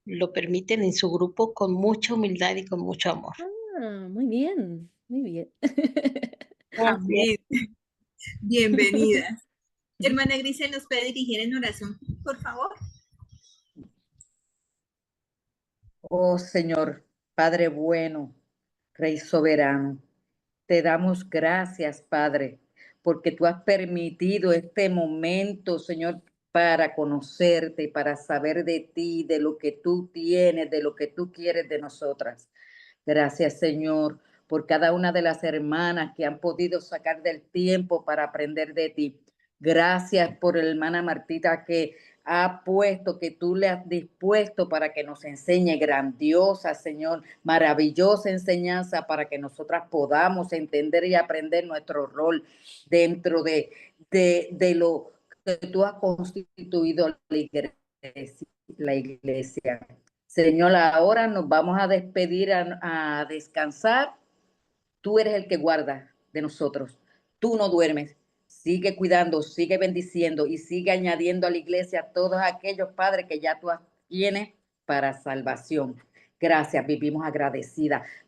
lo permiten, en su grupo con mucha humildad y con mucho amor. Ah, muy bien, muy bien. Gracias. Amén. Bienvenida. Hermana Grisel, ¿nos puede dirigir en oración, por favor? Oh Señor, Padre bueno, Rey soberano, te damos gracias, Padre, porque tú has permitido este momento, Señor, para conocerte, para saber de ti, de lo que tú tienes, de lo que tú quieres de nosotras. Gracias, Señor, por cada una de las hermanas que han podido sacar del tiempo para aprender de ti. Gracias por la hermana Martita, que que tú le has dispuesto para que nos enseñe. Grandiosa, Señor, maravillosa enseñanza para que nosotras podamos entender y aprender nuestro rol dentro de lo que tú has constituido la iglesia. Señor, ahora nos vamos a despedir, a descansar. Tú eres el que guarda de nosotros. Tú no duermes. Sigue cuidando, sigue bendiciendo y sigue añadiendo a la iglesia a todos aquellos padres que ya tú tienes para salvación. Gracias, vivimos agradecidas,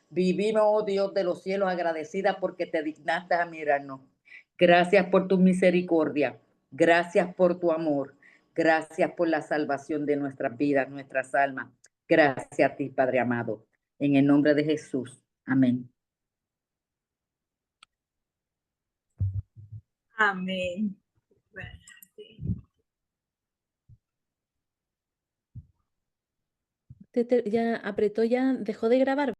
vivimos, oh Dios de los cielos, agradecidas porque te dignaste a mirarnos. Gracias por tu misericordia, gracias por tu amor, gracias por la salvación de nuestras vidas, nuestras almas. Gracias a ti, Padre amado. En el nombre de Jesús. Amén. Amén. Usted ya apretó, ya dejó de grabar.